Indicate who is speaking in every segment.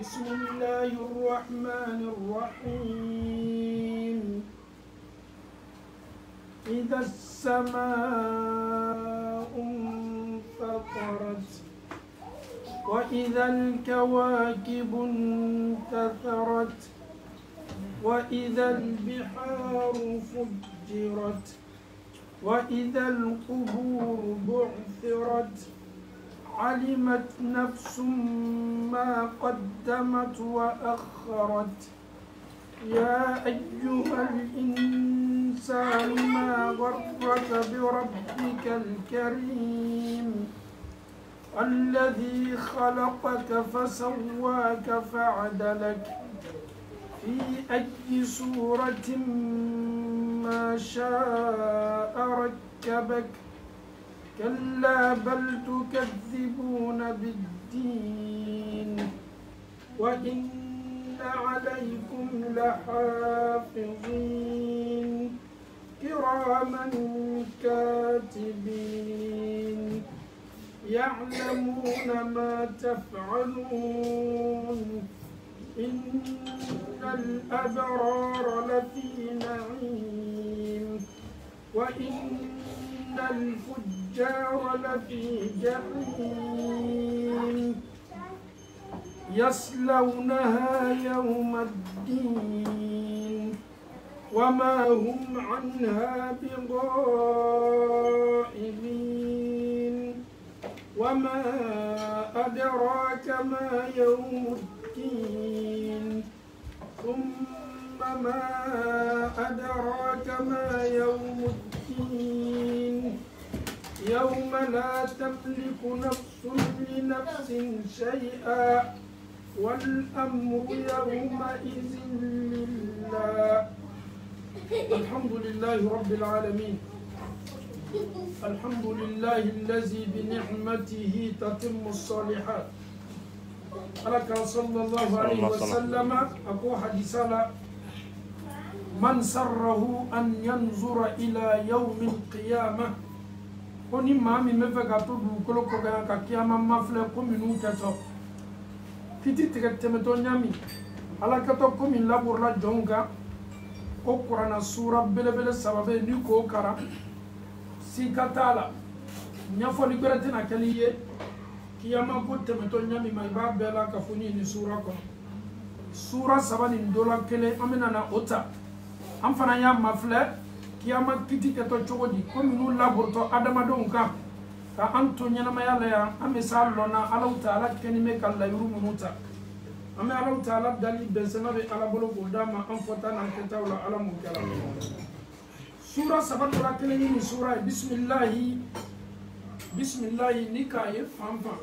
Speaker 1: بسم الله الرحمن الرحيم إذا السماء انفطرت وإذا الكواكب انتثرت وإذا البحار فجرت وإذا القبور بعثرت علمت نفس ما قدمت وأخرت يا أيها الإنسان ما غرك بربك الكريم الذي خلقك فسواك فعدلك في أي صورة ما شاء ركبك كلا بل تكذبون بالدين وإن عليكم لحافظين كراما كاتبين يعلمون ما تفعلون إن الأبرار لفي نعيم وإن الفجار لفي جحيم يصلونها يوم الدين وما هم عنها بغائبين وما أدراك ما يوم الدين ثم ما أدراك ما يوم الدين يوم لا تملك نفس لنفس شيئا والأمر يومئذ لله الحمد لله رب العالمين الحمد لله الذي بنعمته تتم الصالحات لك صلى الله عليه وسلم أقول حديثنا من سره أن ينظر إلى يوم القيامة koni mami mefeka to du kolo ko ga ka kiyama mafle ko minu keto kiti temeto nyami ala kato ko min labur la jonga ko qur'ana sura bele sababe ni ko kara si katala nyafo ni berete na kaliye kiyama ko temeto nyami mai ba bela ka funi ni sura ko sura sabani ndola kele amena na ota amfana ya mafle kiyama kiti keto chogodi ko minu laburto adama don ka anto nyana mayala ya amisal lona ala taala kenime kala yuru munuta ame ala taala dali bensema be ala bolo godama am fota nan ketawla ala mukala sura sabatu la keleni ni sura bismillah nikaye famfa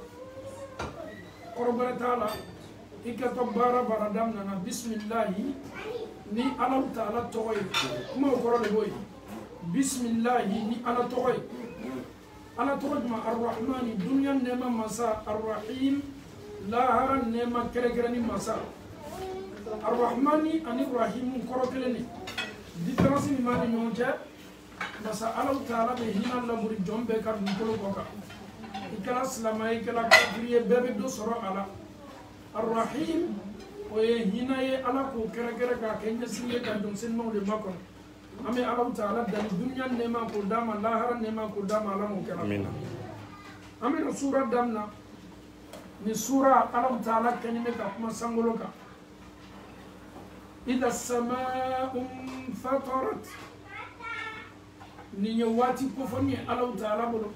Speaker 1: korobara taala ikato bara damna na bismillah ni ala taala toy kuma korole boy bismillah ni ala toy ma arrahmani dunya nema masa arrahim la haran nema kere ni masa arrahmani ani rahim korokeleni difference ni mani nyonje masa ala taala be hina la muri jombe ka dukolo koka ikala islamai kala kafiriye bebe do soro ala arrahim oye hina ye ala ko kere ka kenya siye ka dum sen mawle makon ame ala taala dan dunya nema ko dama lahara nema ko dama ala mo kala amin amin sura damna ni sura ala taala kenime ka kuma sangolo ka idha as-samaa'u fatarat ni wati ko foni ala taala bolo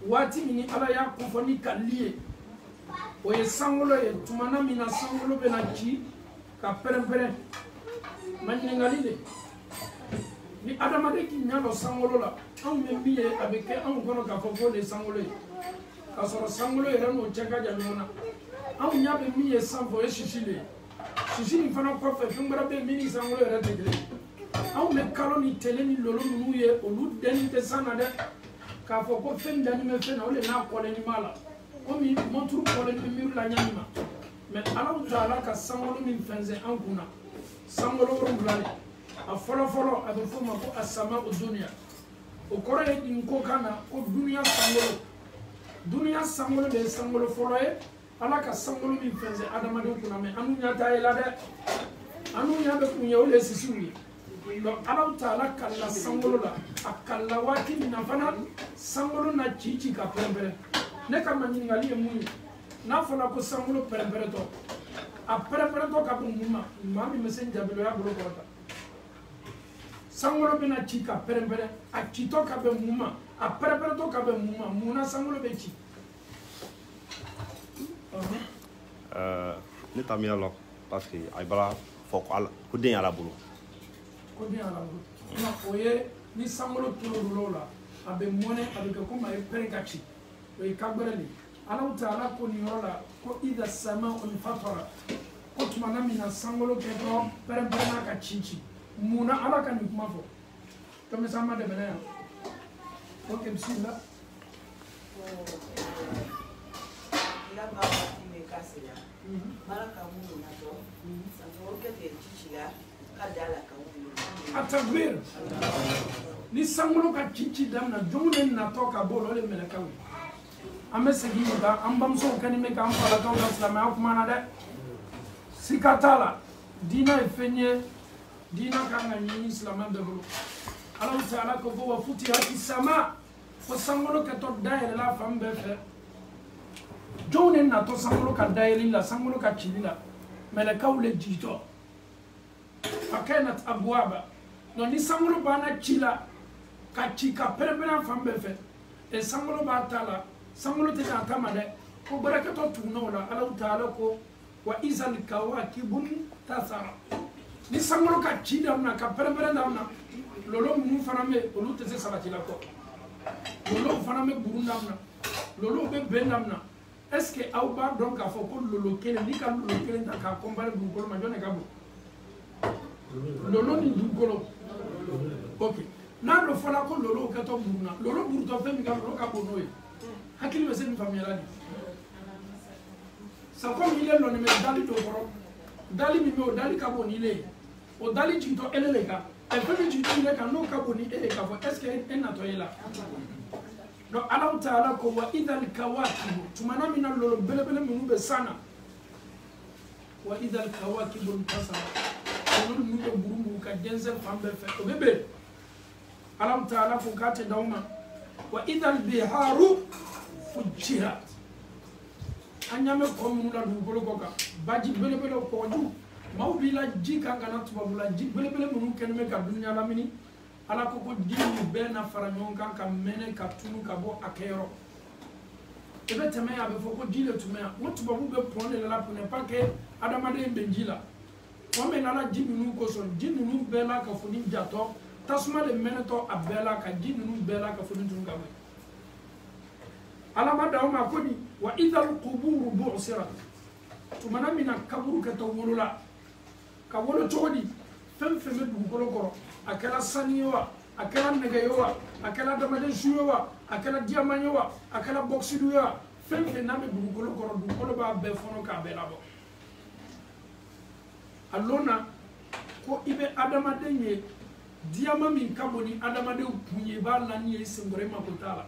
Speaker 1: wati ni ala ya ko foni kaliye oye sangolo ye tumana mina sangolo be na ci ka perempere manni ngalide ni adama de ki nyalo sangolo la an me biye abeke an kono ka fofo le sangolo ye ka soro sangolo ye rano chaka jamona an nyabe miye sanfo e shishile shishini fana ko fe fumbara be mini sangolo ye retegele an me kalo ni tele ni lolo nu ye olu den te sana de ka fofo fenda ni me fena ole na kole ni mala komi montru kole ni miru la nyama me ala taala ka sangolo min fenze an kuna sangolo rumblale a folo a be fo ma ko asama o dunya o kore din ko kana ko dunya sangolo be sangolo folo e ala ka sangolo min fɛnsɛ adamadenw kunna mɛ anu ɲa t'a ye la dɛ anu ɲa bɛ kun ye o de ye sisiw ye donc ala taala kala sangolo la a kala waati min na fana sangolo na ci ka pɛrɛn-pɛrɛn ne ka ɲininkali ye mun ye n'a fɔra ko sangolo pɛrɛn-pɛrɛntɔ a pɛrɛn-pɛrɛntɔ ka bɛn mun ma maa min bɛ se jabiloya bolo kɔrɔta sangolo bɛna ci ka pɛrɛn-pɛrɛn a citɔ ka bɛn mun ma a pɛrɛn-pɛrɛntɔ ka bɛn mun ma mun na sangolo bɛ ci
Speaker 2: ne ta miya lɔ parce que a bala fɔ ko den y'ala bolo
Speaker 1: ko den y'ala bolo o ye ni sangolo turu la a bɛ mɔnɛ a bɛ kɛ komi a ye pɛrɛn ka ci o ye kagbɛrɛ de Ala Ta'ala ko nin yɔrɔ la ko ida sama fatara ko tuma na min na sangolo kɛ dɔrɔn pɛrɛn-pɛrɛnna ka ci mun na Ala ka nin kuma fɔ komi sa ma dɛmɛ yan ok bisimila Atakbir ni sangolo ka ci damina jɔnw de natɔ ka bɔ o de mɛlɛkɛw ye an bɛ segin nin kan an bamusow kɛlen bɛ k'an falatɔw ka silamɛya kuma na dɛ sika t'a la diinɛ ye fɛn ye diinɛ kan ka ɲini silamɛ bɛɛ bolo Ala Ta'ala ko fɔ wa futihati sama ko sangolo kɛtɔ dayɛlɛla fan bɛɛ fɛ jɔnw de natɔ sangolo ka dayɛlɛli la sangolo ka cili la mɛlɛkɛw de jigitɔ fakanat abwaba donc ni sangolo banna ci la ka ci ka pɛrɛn-pɛrɛn fan bɛɛ fɛ et sangolo b'a ta la sangolo tɛ k'a ta ma dɛ ko barakɛtɔ tugunna o la Ala Ta'ala ko wa izal kawakibun tasara ni sangolo ka ci damina ka pɛrɛn-pɛrɛn damina lolo minnu fana bɛ olu tɛ se sabati la kɔ lolo fana bɛ buru damina lolo bɛ bɛn damina est-ce que aw b'a dɔn k'a fɔ ko lolo kelen ni ka lolo kelen ta k'a compare dugukolo ma jɔn de ka bon lolo ni dugukolo ok n'a dɔ fɔra ko lolo kɛtɔ buruna lolo burutɔ fɛn min ka lolo ka bon n'o ye hakili bɛ se nin faamuyala de c'est comme il est lɔni mɛ dali dɔ kɔrɔ dali min bɛ o dali ka bon ni ile ye o dali jigintɔ ele le kan ɛ fɛn min jigintɔ ile kan n'o ka bon ni e ye k'a fɔ est ce que e natɔ ye la donc Ala Ta'ala ko wa idal kawakibu tumana min na lolo belebele minnu bɛ san na wa idal kawakibu ntasara olu ninnu bɛ buruburu ka dɛnsɛn fan bɛɛ fɛ o bɛ bɛn Ala Ta'ala ko k'a tɛ d'aw ma wa idal biharu fujirat an y'a mɛn kɔ minnu la dugukolo kɔ kan baji belebele kɔgɔjiw maaw b'i la ji kan ka na tubabu la ji belebele minnu kɛlen bɛ ka dunuya lamini Ala ko ji ninnu bɛɛ na fara ɲɔgɔn kan ka mɛnɛ ka tunu ka bɔ a kɛyɔrɔ i bɛ tɛmɛ a bɛ fɔ ko ji de tun bɛ yan o tubabu bɛ pɔn de la pour ne pas que adamaden bɛ ji la pɔn bɛ nana ji ninnu kosɔn ji ninnu bɛɛ la ka fɔ ni jatɔ tasuma de mɛnɛtɔ a bɛɛ la ka ji ninnu bɛɛ la ka fɔ ni tunu ka bɔ Ala ma d'aw ma ko ni wa idal quburu bu'sirat tumana min na kaburu kɛtɔ wolo la ka wolo cogo di fɛn fɛn bɛ dugukolo kɔrɔ a kɛra sanu ye wa a kɛra nɛgɛ ye wa a kɛra adamaden su ye wa a kɛra diyaman ye wa a kɛra bɔgɔsidi ye wa fɛn fɛn n'a bɛ dugukolo kɔrɔ dugukolo b'a bɛɛ fɔnɔ k'a bɛɛ labɔ a lon na ko i bɛ adamaden ye diyaman min ka bon ni adamadenw kun ye i b'a la ni ye senkɔrɔ i mako t'a la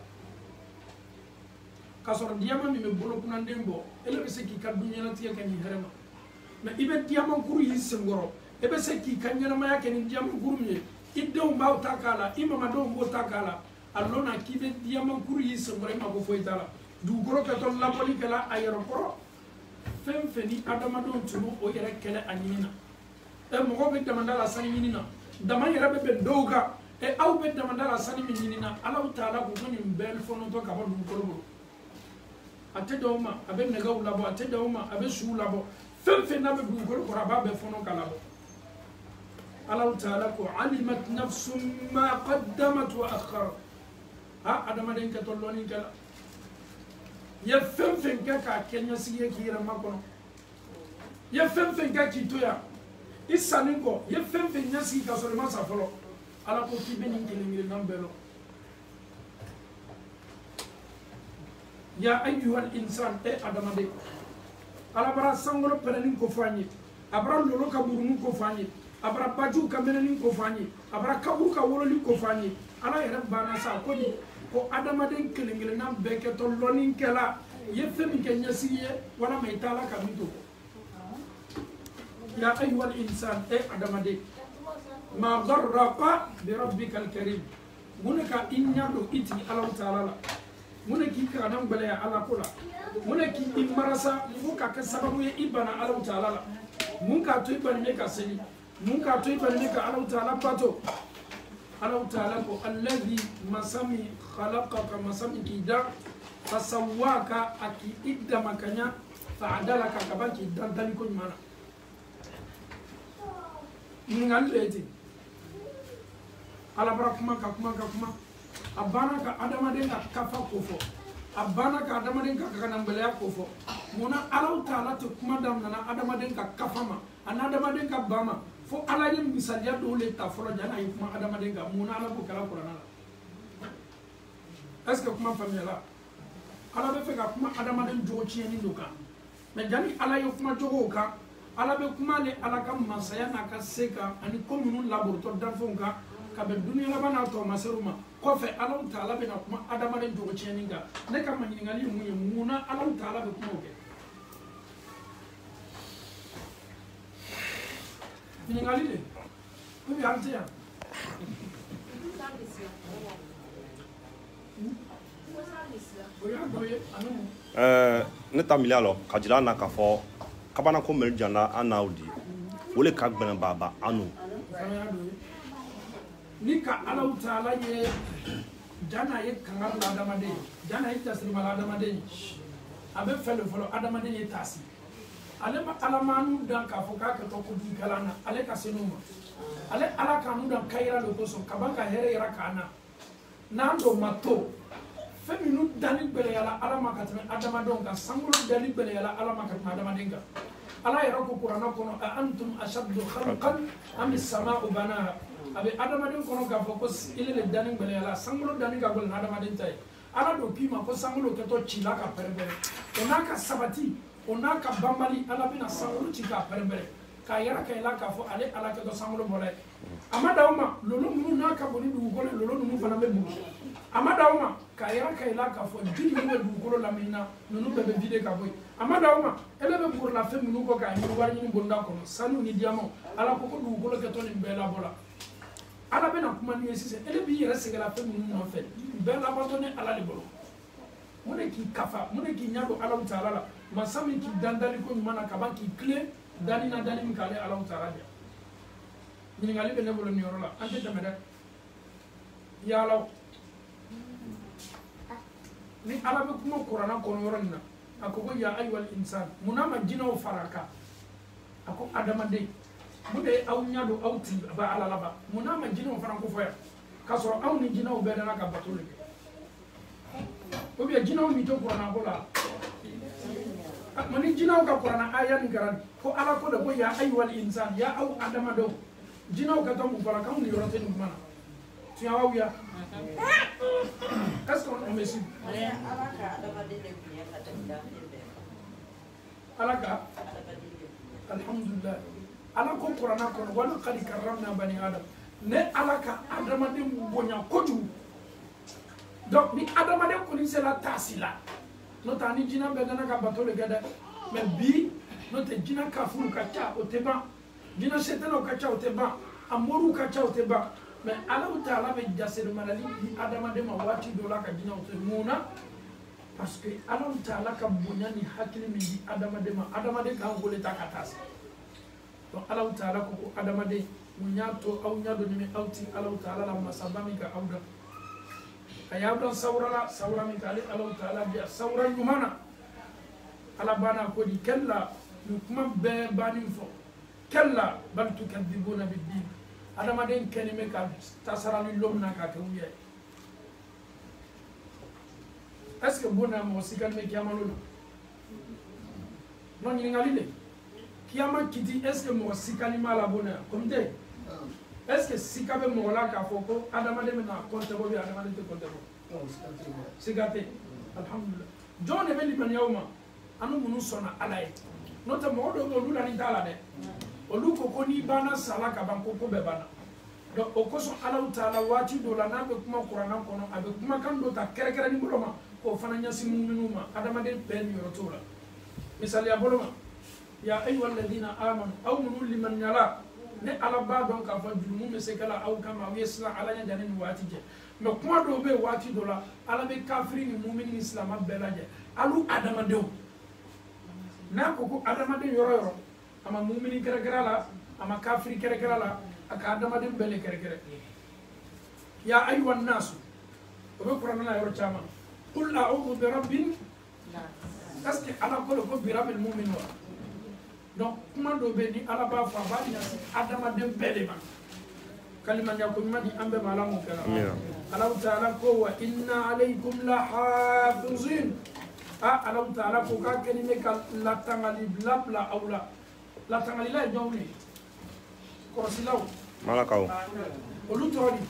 Speaker 1: k'a sɔrɔ diyaman min bɛ bolo kunnanden bɔ ele bɛ se k'i ka dunɲɛnatigɛ kɛ nin hɛrɛ ma mɛ i bɛ diyaman kuru y'i senkɔrɔ e bɛ se k'i ka ɲɛnamaya kɛ ni diyaman kuru min ye i denw b'aw ta k'a la i mamadenw b'o ta k'a la a lon na k'i bɛ diyaman kuru y'i senkɔrɔ i mako foyi t'a la dugukolo kɛtɔ labɔli kɛla a yɛrɛ kɔrɔ fɛn fɛn ni adamadenw tun b'o o yɛrɛ kɛlɛ a ɲini na mɔgɔw bɛ damanda la sani ɲini na dama yɛrɛ bɛ bɛn dɔw kan aw bɛ damanda la sani min ɲini na Ala Ta'ala ko ko nin bɛɛ fɔnɔtɔ ka bɔ dugukolo bolo a tɛ d'aw ma a bɛ nɛgɛw labɔ a tɛ d'aw ma a bɛ suw labɔ fɛn fɛn n'a bɛ dugukolo kɔrɔ a b'a bɛɛ fɔnɔ ka labɔ Ala Ta'ala ko alimat nafsum ma qaddamat wa akhkharat adamaden kɛtɔ lɔnni kɛla i ye fɛn fɛn kɛ k'a kɛ ɲɛsigi ye k'i yɛrɛ makɔnɔ i ye fɛn fɛn kɛ k'i to yan i sanni kɔ i ye fɛn fɛn ɲɛsigi k'a sɔrɔ i ma sa fɔlɔ Ala ko k'i bɛ nin kelen-kelenna bɛɛ lɔ ya ayyuhal insan adamaden Ala bara sangolo pɛrɛnni ko fɔ an ye a bara lolo ka buruni ko fɔ an ye a bara bajiw ka mɛnɛni ko fɔ an ye a bara kaburu ka wololi ko fɔ an ye Ala yɛrɛ banna sa ko ni ko adamaden kelen-kelenna bɛɛ kɛtɔ lɔnnikɛla يفهم كنيسية ولا ما يتعلق كميتو يا أيها الإنسان أدم دي ما غرق بربك الكريم منك إن يدو إتي الله تعالى منك كانم بلا على كلا منك إمرسا منك كسبب يبنا الله تعالى منك تويبن ميكا سني منك تويبن ميكا الله تعالى باتو الله تعالى الذي مسامي خلقك مسامي كيدا فسواك أكي إدى مكانيا فعدلك كبانك إدى دانيكو مانا ningali leti ala bara kuma abana ka adama den ka kafa kofo abana ka adama den ka kana mbele kofo mona ala taala to kuma dam na adama den ka kafama ana adama den ka bama fo ala yim misaliya do le ta folo jana yi kuma adama den ka mona ala ko kala qur'ana est ce que kuma famela ala be fe ka kuma adama den jogo cieni do ka me jani ala yo kuma jogo ka ala be kuma le ala ka masaya na ka seka ani komunu laborto danfonka ka be dunia la bana to maseruma ko fe ala taala be na kuma adama den jogo cheninga ne ka manyini ngali munye muna ala taala be kuma oke ni ngali le ko bi ante ya
Speaker 2: ne tamili alors ka jira na ka fo kabana ko mel jana anaudi wole ka gbana baba anu
Speaker 1: ni ka ala taala ye jana ye kangar la adama de jana ye tasrima la adama de abe fele folo adama de ye tasi ale ma ala manu dan ka fo ka to ko di kalana ale ka senuma ale ala kanu dan kayira lo ko so kabanga here yara kana nando mato feminu dali bele yala ala makatme adama donga sangulo dali bele yala ala makatme adama denga ala yara ko qur'ana kono a antum ashaddu khalqan am as-samaa'u banaha abe adama den kono ga foko ile le dali bele yala sangulo dali ga gol adama den tay ala do pima ko sangulo ke to chila ka perbere onaka sabati onaka bambali ala bina sangulo chika perbere ka yara ka ila ka fo ale ala ke to sangulo bole amada uma lolo mu naka boni du gol lolo mu fana be mu amada uma ka yara ka ila ka fo jini mu du gol la mina nunu be vide ka boy amada uma ele be pour la femme nu ko ka ni war ni bonda ko sanu ni diamo ala ko ko du gol ke to ni be la bola ala be na kuma ni sise ele bi yere se la femme nu no fe be la batone ala le bolo mune ki kafa mune ki nyado ala taala la masami ki dandali ko mana ka ban ki clé dali na dali mi kale ala taala dia ni ngali be ne bolo ni yoro la ante tameda ya law ni ala be kuma qur'ana ko yoro na ako ya ayyuhal insan munama jinaw faraka ako adama de mude aw nyado aw ti ba ala laba munama jinaw faranko foya kasoro aw ni jinaw be dana ka batule ko be jinaw mi to qur'ana ko la mani jinaw ka qur'ana aya ni garan ko ala ko de ko ya ayyuhal insan ya aw adama do jinaw ka to mu faraka ni yoro te ni mana tu ya wa ya est-ce qu'on messi alaka alhamdulillah alako qur'ana ko wala qad karramna bani adam ne alaka adama de bonya koju donc ni adama de ko ni c'est la tasila no tani jina be gana ka bato le gada mais bi no te jina ka furu ka cha o te ba jina setano ka cha o te ba amoru ka cha o te ba mais ala taala be jasir malali adama de ma wati do la ka jina o te muna parce que ala taala ka bonya ni hakili mi di adama de ka ngole ta katas donc ala taala ko adama de munyato au nyado ni auti ala taala la masabami ka auda ayabdan sawra min kali ala taala dia sawra yumana ala bana ko di kella kuma be bani fo kella bal tukadibuna bid-din adama den kenime ka tasara li lomna ka ke wiye est-ce que bona mo sikal me kiyama lolu non ni ngali le kiyama kiti est-ce que mo sikali mala bona comme de est-ce que sikabe mo la ka foko adama de na konte bo bi adama de te konte bo sikate alhamdulillah jone be liban yawma anu munu sona alay nota mo do mo lula ni dala de olu ko ni bana sala ka ban ko be bana donc o ko so ala taala wati do la na be kuma qur'ana kono abe kuma kan do ta kere kere ni boloma o fana ɲasi muminu ma adamaden bɛɛ niyɔrɔ t'o la misaliya bolo ma ya ayyuha alladhina amanu aw minnu limaniya ne ala b'a dɔn k'a fɔ jurumu bɛ se kɛla aw kama aw ye siran ala ɲɛ janni nin waati cɛ mais kuma dɔw bɛ yen waati dɔ la ala bɛ kafiri ni mumini ni silama bɛɛ lajɛ alu adamadenw n'a ko ko adamaden yɔrɔ yɔrɔ a ma mumini kɛrɛkɛrɛ la a ma kafiri kɛrɛkɛrɛ la a ka adamaden bɛɛ le kɛrɛkɛrɛ ya ayyuha nasu o bɛ kuranɛ la yɔrɔ caman qul a'udhu bi rabbin est-ce que ala ko ko bi rabbil mu'min wa donc kuma dɔ bɛ ni ala b'a fɔ a b'a ɲɛsin adamaden bɛɛ de ma kalimanya ko ɲuman di an bɛɛ ma ala mun kɛra ala ta'ala ko wa inna alaykum la hafizin ala ta'ala ko k'a kɛ ni ne ka latangali bila aw la latangalila ye jɔnw ye kɔrɔsilaw
Speaker 2: malakaw
Speaker 1: olu tɔgɔ di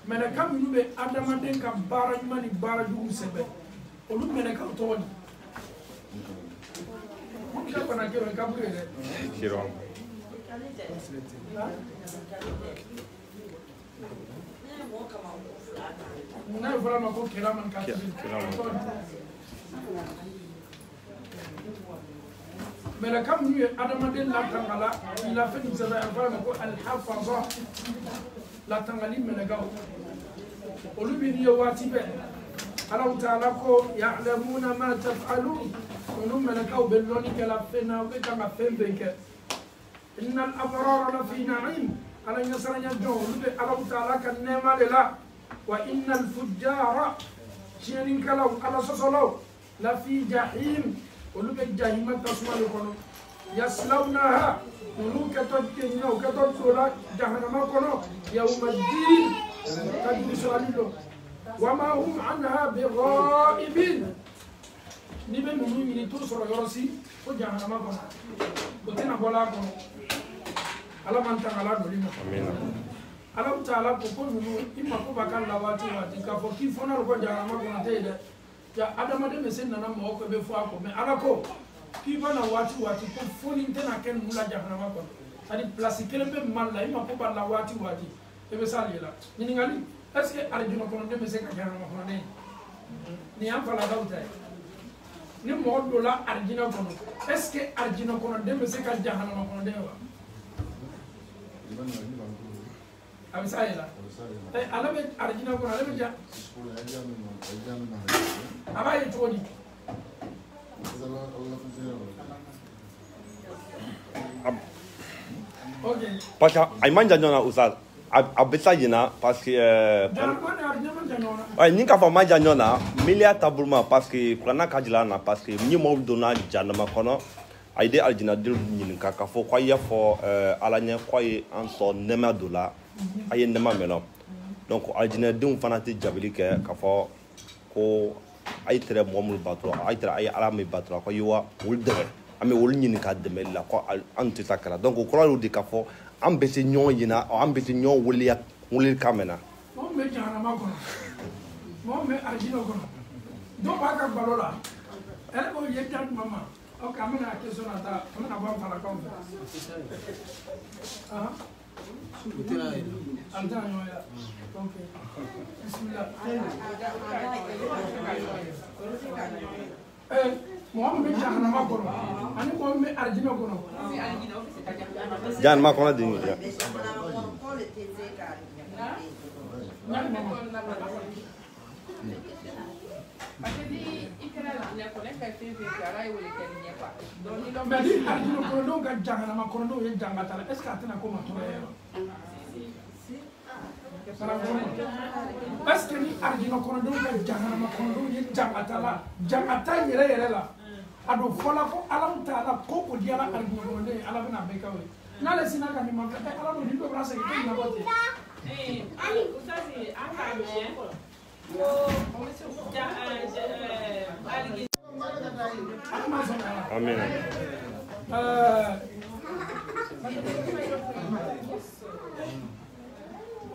Speaker 1: mɛlɛka minnu bɛ adamaden ka baara ɲuman ni baara jugu sɛbɛn olu mɛlɛkaw tɔgɔ di kila kɔnɔ kɛrɛ ka buru ye dɛ n'a ye fɔra ma ko kiraman katibin mɛlɛka minnu ye adamaden latangala k'i la fɛn sɛbɛn a fɔra ma ko alhafaza latangali mɛlɛkaw olu bi ni ye waati bɛɛ alaw taala ko ya'lamuna ma taf'alun olu mɛlɛkaw bɛ lɔnni kɛla fɛn na u bɛ kan ka fɛn bɛɛ kɛ innal abrara la fi na'im ala ɲɛsaranya jɔn olu bɛ alaw taala ka nɛɛma de la wa innal fujjara tiɲɛnikɛlaw ala sɔsɔlaw la fi jahim olu bɛ jahima tasuma de kɔnɔ yaslawnaha olu kɛtɔ kɛɲɛ u kɛtɔ tola jahanama kɔnɔ yawmaddin ka dugusugali dɔn wama hum anha bighaibin ni bɛ ninnu ɲini t'o sɔrɔ yɔrɔ si ko jahanama kɔnɔ o tɛna bɔla a kɔnɔ ala man tangala doli ma ala taala ko ko ninnu i mako b'a ka la waati waati k'a fɔ k'i fɔnɔ ko jahanama kɔnɔ tɛ yen dɛ ja adamaden bɛ se nana mɔgɔ ko bɛ fɔ a kɔ mais ala ko k'i bana waati waati ko fo ni tɛna kɛ ninnu la jahanama kɔnɔ c'est à dire place kelen bɛ mali la i mako b'a la waati waati i bɛ s'ale la ɲininkali est ce que alijinɛ kɔnɔden bɛ se ka jahanama kɔnɔden nin y'an faladaw ta ye ni mɔgɔ dɔ la alijinɛ kɔnɔ est ce que alijinɛ kɔnɔden bɛ se ka jahanama kɔnɔden wa a bɛ s'ale la ala bɛ alijinɛ kɔnɔ ale bɛ ja a b'a ye cogo di
Speaker 2: parce que a man jan ɲɔgɔn na Ustaz a bɛ taa ɲina parce que ni k'a fɔ a man jan ɲɔgɔn na miliya taabolo ma parce que kuranɛ ka jira an na parce que ni maaw donna jahanama kɔnɔ a ye de alijinadenw ɲininka k'a fɔ k'a y'a fɔ ala ɲɛ k'a ye an sɔn nɛɛma dɔ la a ye nɛɛma mɛnɛ donc alijinadenw fana tɛ jabili kɛ k'a fɔ ko a ye tɛrɛ mɔgɔ minnu bato a ye tɛrɛ a ye ala min bato ko yiwa olu dɛmɛ an bɛ olu ɲini ka dɛmɛ la ko an tɛ taa kɛra donc o kɔrɔ y'o de k'a fɔ an bɛ se ɲɔgɔn ɲina an bɛ se ɲɔgɔn weleli kan mɛn na.
Speaker 1: mɔgɔ min bɛ jahanama kɔnɔ mɔgɔ min bɛ alijinɛ kɔnɔ dɔw b'a ka balo la ɛrɛ k'o ye ja tuma ma ok an bɛna question na ta an bɛna bɔ an falakaw fɛ an tɛna ɲɔgɔn ya ok bisimila mɔgɔ min bɛ jahanama kɔnɔ ani mɔgɔ min bɛ alijinɛ kɔnɔ
Speaker 2: jahanama kɔnɔ de ye ja
Speaker 1: mais ni alijinɛ kɔnɔdenw ka jahanama kɔnɔdenw ye jangata la est ce que a tɛna ko ma tɔɔrɔ ye wa est ce que ni alijinɛ kɔnɔdenw ka jahanama kɔnɔdenw ye jangata la jangata yɛrɛ yɛrɛ la a don fɔla ko ala taala ko o diyara alijinɛ kɔnɔden ye ala bɛna bɛɛ kɛ o ye n'ale sinna ka nin ma fɛ ala don nin dɔ b'a segin ko nin labɔ ten
Speaker 2: amin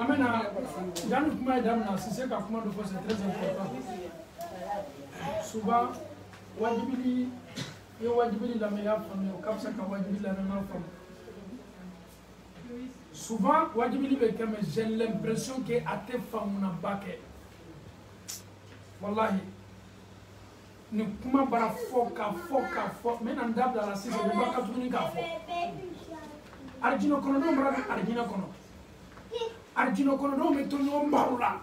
Speaker 1: amena jani kuma ye daminɛ Sise ka kuma dɔ fɔ c'est très important souvent wajibili ye wajibili lamɛn i y'a faamuya o ka fisa ka wajibili lamɛn ma faamu souvent wajibili bɛ kɛ mais j'ai l'impression que a tɛ faamuna ba kɛ wallahi ni kuma bara fo ka fo men an dabla la sise be baka tuni ka fo arjino kono do mara arjino kono do me to no marula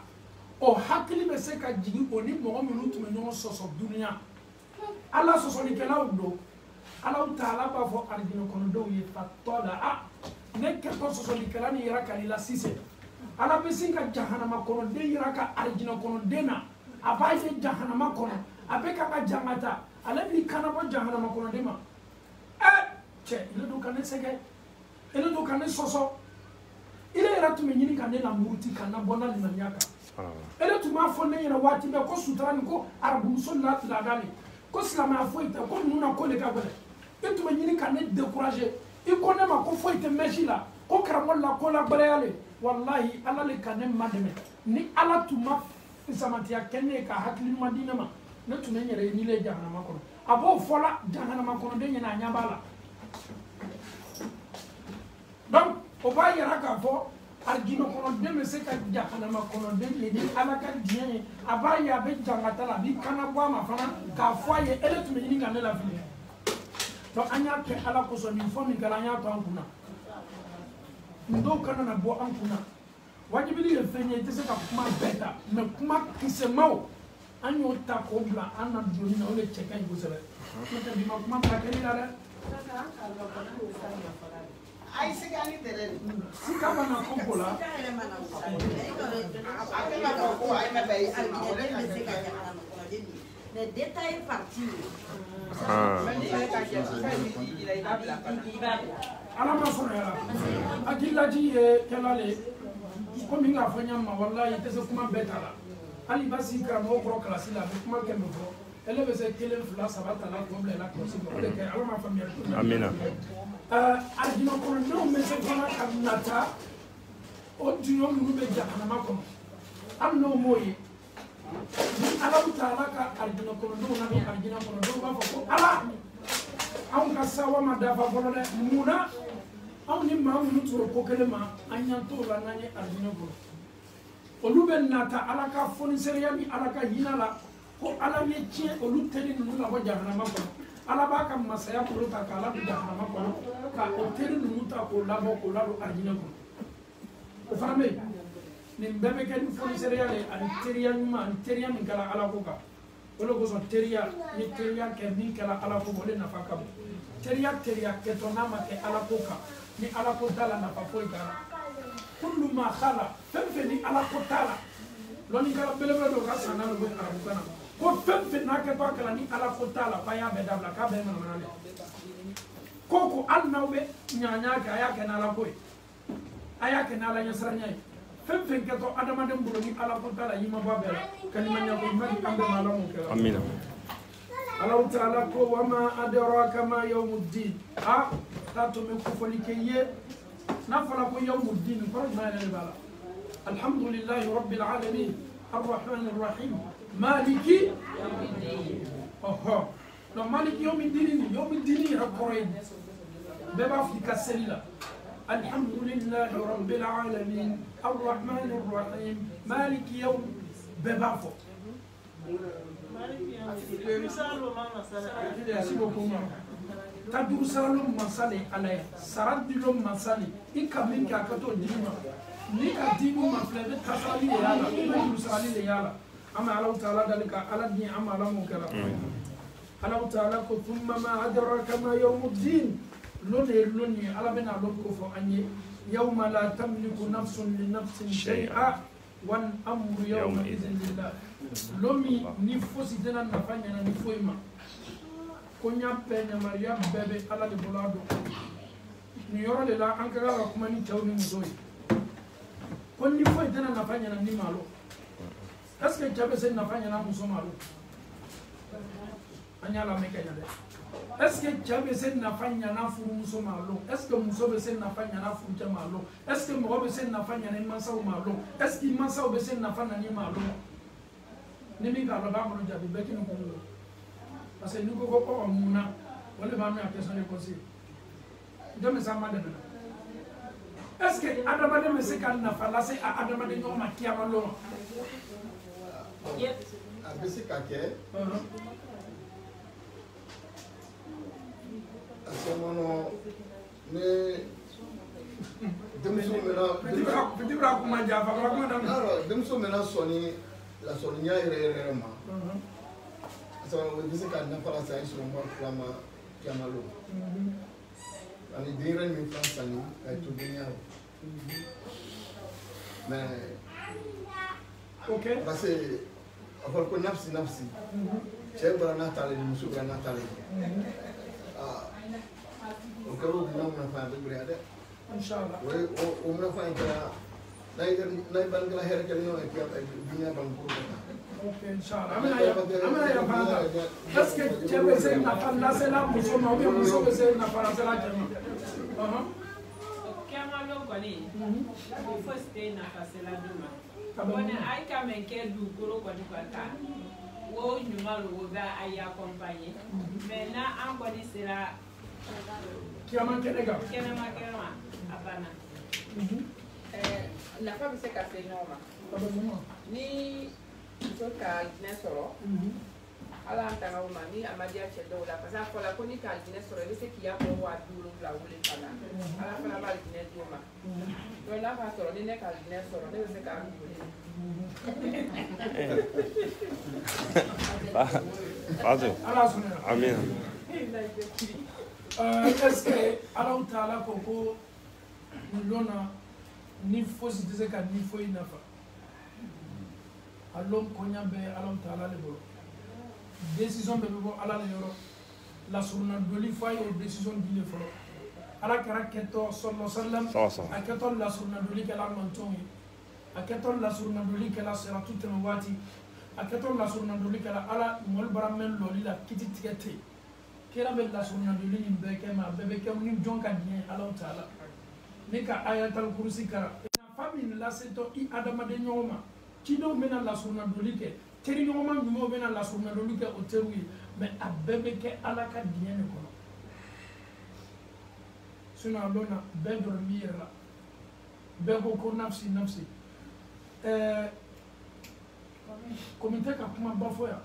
Speaker 1: o hakili be se ka jigi oni mo mi lutu me no soso dunia ala soso ni kala do ala taala ba fo arjino kono do ye fatola ne ke ko soso ni kala ni yara kalila sise ala be singa jahannama kono de yara ka arjino kono dena abaje jahannama kono abeka ka jamata ala ni kana bo jahannama kono de ma che ile do kan sege ile do kan soso ile yara tu me nyini kan na muruti kan na bona ni nyaka ele tu ma fo ne yara wati be ko sutrani ko arabu musullat la dali ko slama fo ita ko nuna ko le ka bele e tu me nyini kan ne décourager e ko ne ma ko fo ita mejila ko karamol la ko la bareyale wallahi ala le kan ne mademe ni ala tu ma samatiya kenne ka hakli madina ma ne tu ne yere ni le jahannama ko abo fola jahannama ko de nyina nyabala donc o ba yara ka fo arjino kono de me se ka jahannama kono de le di ala ka dien aba ya be jangata la bi kana bo ma fana ka fo ye ele tu me ni ngane la vie to anya ke ala ko so ni fo mi kala nya to ankuna ndo kana na bo ankuna wajibili ye fenye te se ka kuma beta me kuma kisemao anyo ta ko bla anna doni na ole cheka ngo sebe mata bi ma kuma pa kali la
Speaker 3: ai sigani tere
Speaker 1: sika bana kombola
Speaker 3: le détail est parti
Speaker 1: ala ma sona yala akilaji e kelale ko mi nga fanya ma wallahi te se kuma betala ali basi kra mo ko classe la kuma ke mo fo ele be se kelen fula sabata la ko la ko si ko le ke ala ma famia
Speaker 2: amina
Speaker 1: arjino ko no me se fana kamnata o dino mu be jahannama ko am no moyi ala taala ka arjino ko no na be arjino ko no ba ko ala an ka sawa ma dafa ko le muna an ni ma mu turo ko kele ma anya to la na ni arjino ko olu be nata ala ka foni seriya ni ala ka hinala ko ala ye tie olu teri nu la ko jahannama ko ala ba ka masaya ko ta kala bi jahannama ko ka o teri nu ta ko la bo ko la do arjino ko o farame ni bebe ke ni foni seriya le an teriya ma an teriya min kala ala ko ka olo ko so teriya ni teriya ke min kala ala ko le na fa ka teriya ke to na ma ke ala ko ka ni ala ko tala na fa foi kala kullu ma khala femfe ni ala ko tala loni kala belebe do ka sana no arabu kana ko femfe na ke to kala ni ala ko tala fa ya be dabla ka be mana mana koko anna be nyanya ka ya ke na ala ko aya ke na ala nyasranya femfe ke to adama dem bulo ni ala ko tala yima ba bela kan manya ko mari kambe malamu ke
Speaker 2: amina
Speaker 1: Allah ta'ala ko wama adraka ma yawmuddin tatu me ko foli ke ye نفر يوم الدين فرجنا إلى البلاء الحمد لله رب العالمين الرحمن الرحيم مالك يوم الدين لو مالك يوم الدين ركورين بابا في كسلة الحمد لله رب العالمين الرحمن الرحيم مالك يوم بابا فو kaduru saralum masale alay saradilum masale ikamin ka kato dima ni ka dimu maflebe tasali yala kaduru sarali yala ama Allah taala dalika aladni ama lamu kala Allah taala ko thumma ma adraka ma yawmuddin loni ala bena lokko fo anye yawma la tamliku nafsun li nafsin shay'a wan amru yawma idhin lillah lomi ni fosi dena nafanya na ni foima konya penya maria bebe ala de bolado ni yoro de la ankara la kuma ni tawni muzoi konni fo tena nafanya na ni malo est-ce que jabe sen nafanya na muso malo anya la meka ya de est-ce que jabe sen nafanya na furu muso malo est-ce que muso be sen nafanya na furu jama malo est-ce que mo be sen nafanya na masa malo est-ce que masa be sen nafanya ni malo ni mi ga la ba mo jabe be kinu ko parce que nous ko ko muna wala ba mi question de conseil de me sama de est-ce que adama de me se kan na fala se adama de no makia malo
Speaker 4: a bɛ se ka kɛ a sɔmɔnɔ ne denmuso mɛna sɔnni lasɔrɔniya yɛrɛ ma o bɛ se ka nafa lase a ye sɔrɔ fila ma jamalo ani denyɛrɛnin min fana sanni ka to denya mais parce que a fɔra ko nafsi cɛ bɔra n'a taalen muso bɔra n'a taalen o kɛra o minɛnw nafa a bɛ gɛlɛya dɛ o nafa in kɛra n'a ye bangela hɛrɛ kɛ ɲɔgɔn ye kɛ dunuya ban kuru
Speaker 1: Okay, inshallah. Amina ya fara. Est-ce que cɛ bɛ se nafa lasela muso ma ou bien muso bɛ se nafa lasela cɛ ma?
Speaker 5: Kɛmalo kɔni fosi tɛ nafa sela du ma. Kɔni a ye ka mɛn kɛ dugukolo kɔni kan o ɲuman o bɛ a ye accompagner mais n'a an kɔni sera
Speaker 1: kɛnɛma
Speaker 5: a banna.
Speaker 6: Nafa bɛ se ka se ɲɔgɔn ma ni muso ka jinɛ sɔrɔ ala an tanga o ma ni a ma diya cɛ dɔw la parce que a fɔla ko ni ka jinɛ sɔrɔ i bɛ se k'i ya bɔ 7,000 wele fana ala fana b'a jinɛ di o ma donc n'a b'a sɔrɔ ni ne ka jinɛ sɔrɔ ne bɛ se k'a
Speaker 2: wele. Amin.
Speaker 1: Est-ce que ala taala ko ko lona ni fosi tɛ se ka ni foyi nafa alon konya bɛ ala taala le bolo décision bɛ bɔ ala le yɔrɔ la suruna doli fa ye décision di le fɔlɔ ala kɛra kɛtɔ sallallahu a kɛtɔ la suruna doli kɛla mantonw ye a kɛtɔ la suruna doli kɛla siratu tɛmɛ waati a kɛtɔ la suruna doli kɛla ala mɔli bara mɛn lɔli la kiti tigɛ te kira bɛ la suruna doli nin bɛɛ kɛ ma a bɛɛ bɛ kɛ ni jɔn ka diɲɛ ala taala ne ka ayatal kursi kɛra nafa min lasetɔ i adamaden ɲɔgɔn ma cidenw bɛna lasuruna doli kɛ teri ɲɔgɔnma ɲumanw bɛna lasuruna doli kɛ o teriw ye mais a bɛɛ bɛ kɛ ala ka diɲɛ de kɔnɔ sinon a dɔn na bɛɛ dɔrɔn b'i yɛrɛ la bɛɛ ko ko nafsi komi tɛ ka kuma ba fɔ yan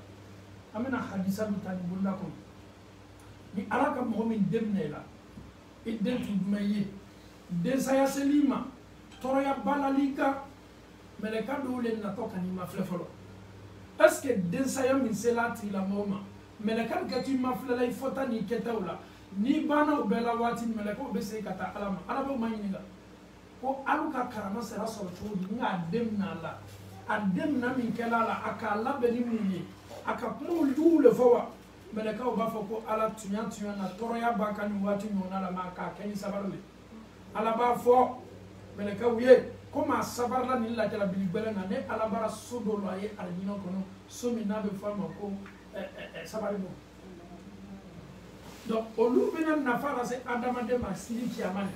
Speaker 1: an bɛna hadisa dɔ ta nin boloda kɔnɔ ni ala ka mɔgɔ min den minɛ i la i den tun jumɛn ye densaya seli ma tɔɔrɔya balali kan mɛlɛka dɔw le natɔ ka n'i ma filɛ fɔlɔ est ce que densaya min sela a tigilamɔgɔ ma mɛlɛka bɛ kɛ to i ma filɛla i fɔta n'i kɛtaw la n'i banna o bɛɛ la waati min mɛlɛkaw bɛ segin ka taa ala ma ala b'o ma ɲininka ko alu ka karama sera sɔrɔ cogo di n k'a den minɛ a la a den minɛ min kɛla a la a k'a labɛn ni mun ye a ka kumaw juguw le fɔ wa mɛlɛkaw b'a fɔ ko ala tunya na tɔɔrɔya b'a kan nin waati ɲɔgɔnna la ma k'a kɛ ni sabari le ala b'a fɔ mɛlɛkaw ye komi a sabarila nin lajala biligbɛlɛ na ne ala bara so dɔ la a ye alijinɛ kɔnɔ so min n'a bɛ fɔ a ma ko sabari bon donc olu bɛna nafa lase adamaden ma sini kiyama de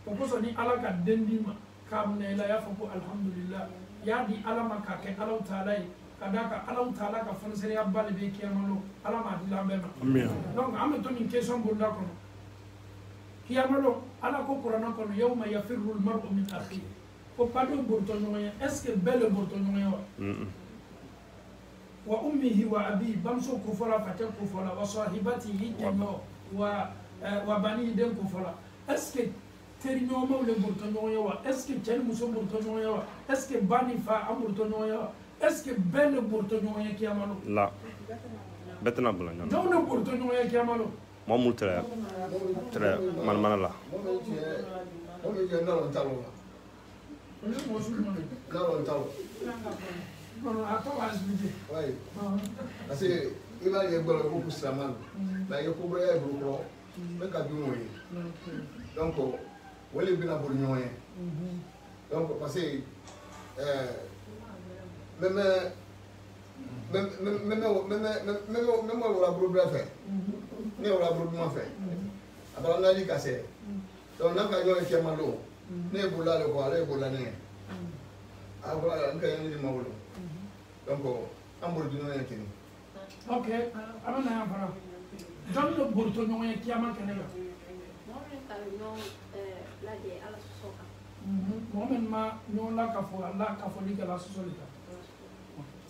Speaker 1: o kosɔn ni ala ka den di ma k'a minɛ i la i y'a fɔ ko alhamdulillah i y'a di ala ma k'a kɛ alaw taala ye ka d'a kan alaw taala ka fɔnisɛriya ba de bɛ kiyama lo ala m'a di an bɛɛ ma donc an bɛ to nin question bonda kɔnɔ kiyamalo ala ko kuranna kɔnɔ yawma yafirru al-mar'u min akhihi ko pado borto ɲɔgɔn est ce que bɛɛ le borto ɲɔgɔn wa ummihi wa abi bamso ko fɔla fa tɛ ko fɔla wa sahibatihi jɛɲɔ wa bani den ko fɔla est ce que teri ɲɔgɔnmaw le borto ɲɔgɔn wa est ce que cɛ ni muso borto ɲɔgɔn wa est ce que ba ni fa an borto ɲɔgɔn wa est ce que bɛɛ le borto ɲɔgɔn ye kiyamalo
Speaker 2: la bɛɛ tɛna bila ɲɔgɔn na
Speaker 1: jɔnw le borto ɲɔgɔn ye kiyamalo
Speaker 2: mɔgɔ mun tɛrɛ manamana la
Speaker 4: parce que i b'a ye gbɔdɔ ko silamɛ la i ye ko bɛɛ ye bolo kɔrɔ bɛ ka dun o ye donc wale bɛna boli ɲɔgɔn ye donc parce que même wala bolo bɛɛ fɛ ne wala bolo duman fɛ a bala naani ka se donc n'a ka ɲɔgɔn ye cɛman don ne ye bolola ale kɔ ale ye bolola ne ye a ko n ka ɲɛɲini ma wolo donc an bolo dunna ye ten.
Speaker 1: ok an bɛ na yan fana jɔn de borotɔ ɲɔgɔn ye kiyama kɛnɛ kan.
Speaker 7: mɔgɔ min ka ɲɔgɔn lajɛ ala sɔsɔ kan.
Speaker 1: mɔgɔ min ma ɲɔgɔn la ka fɔ ala ka fɔli kɛ la sɔsɔli kan.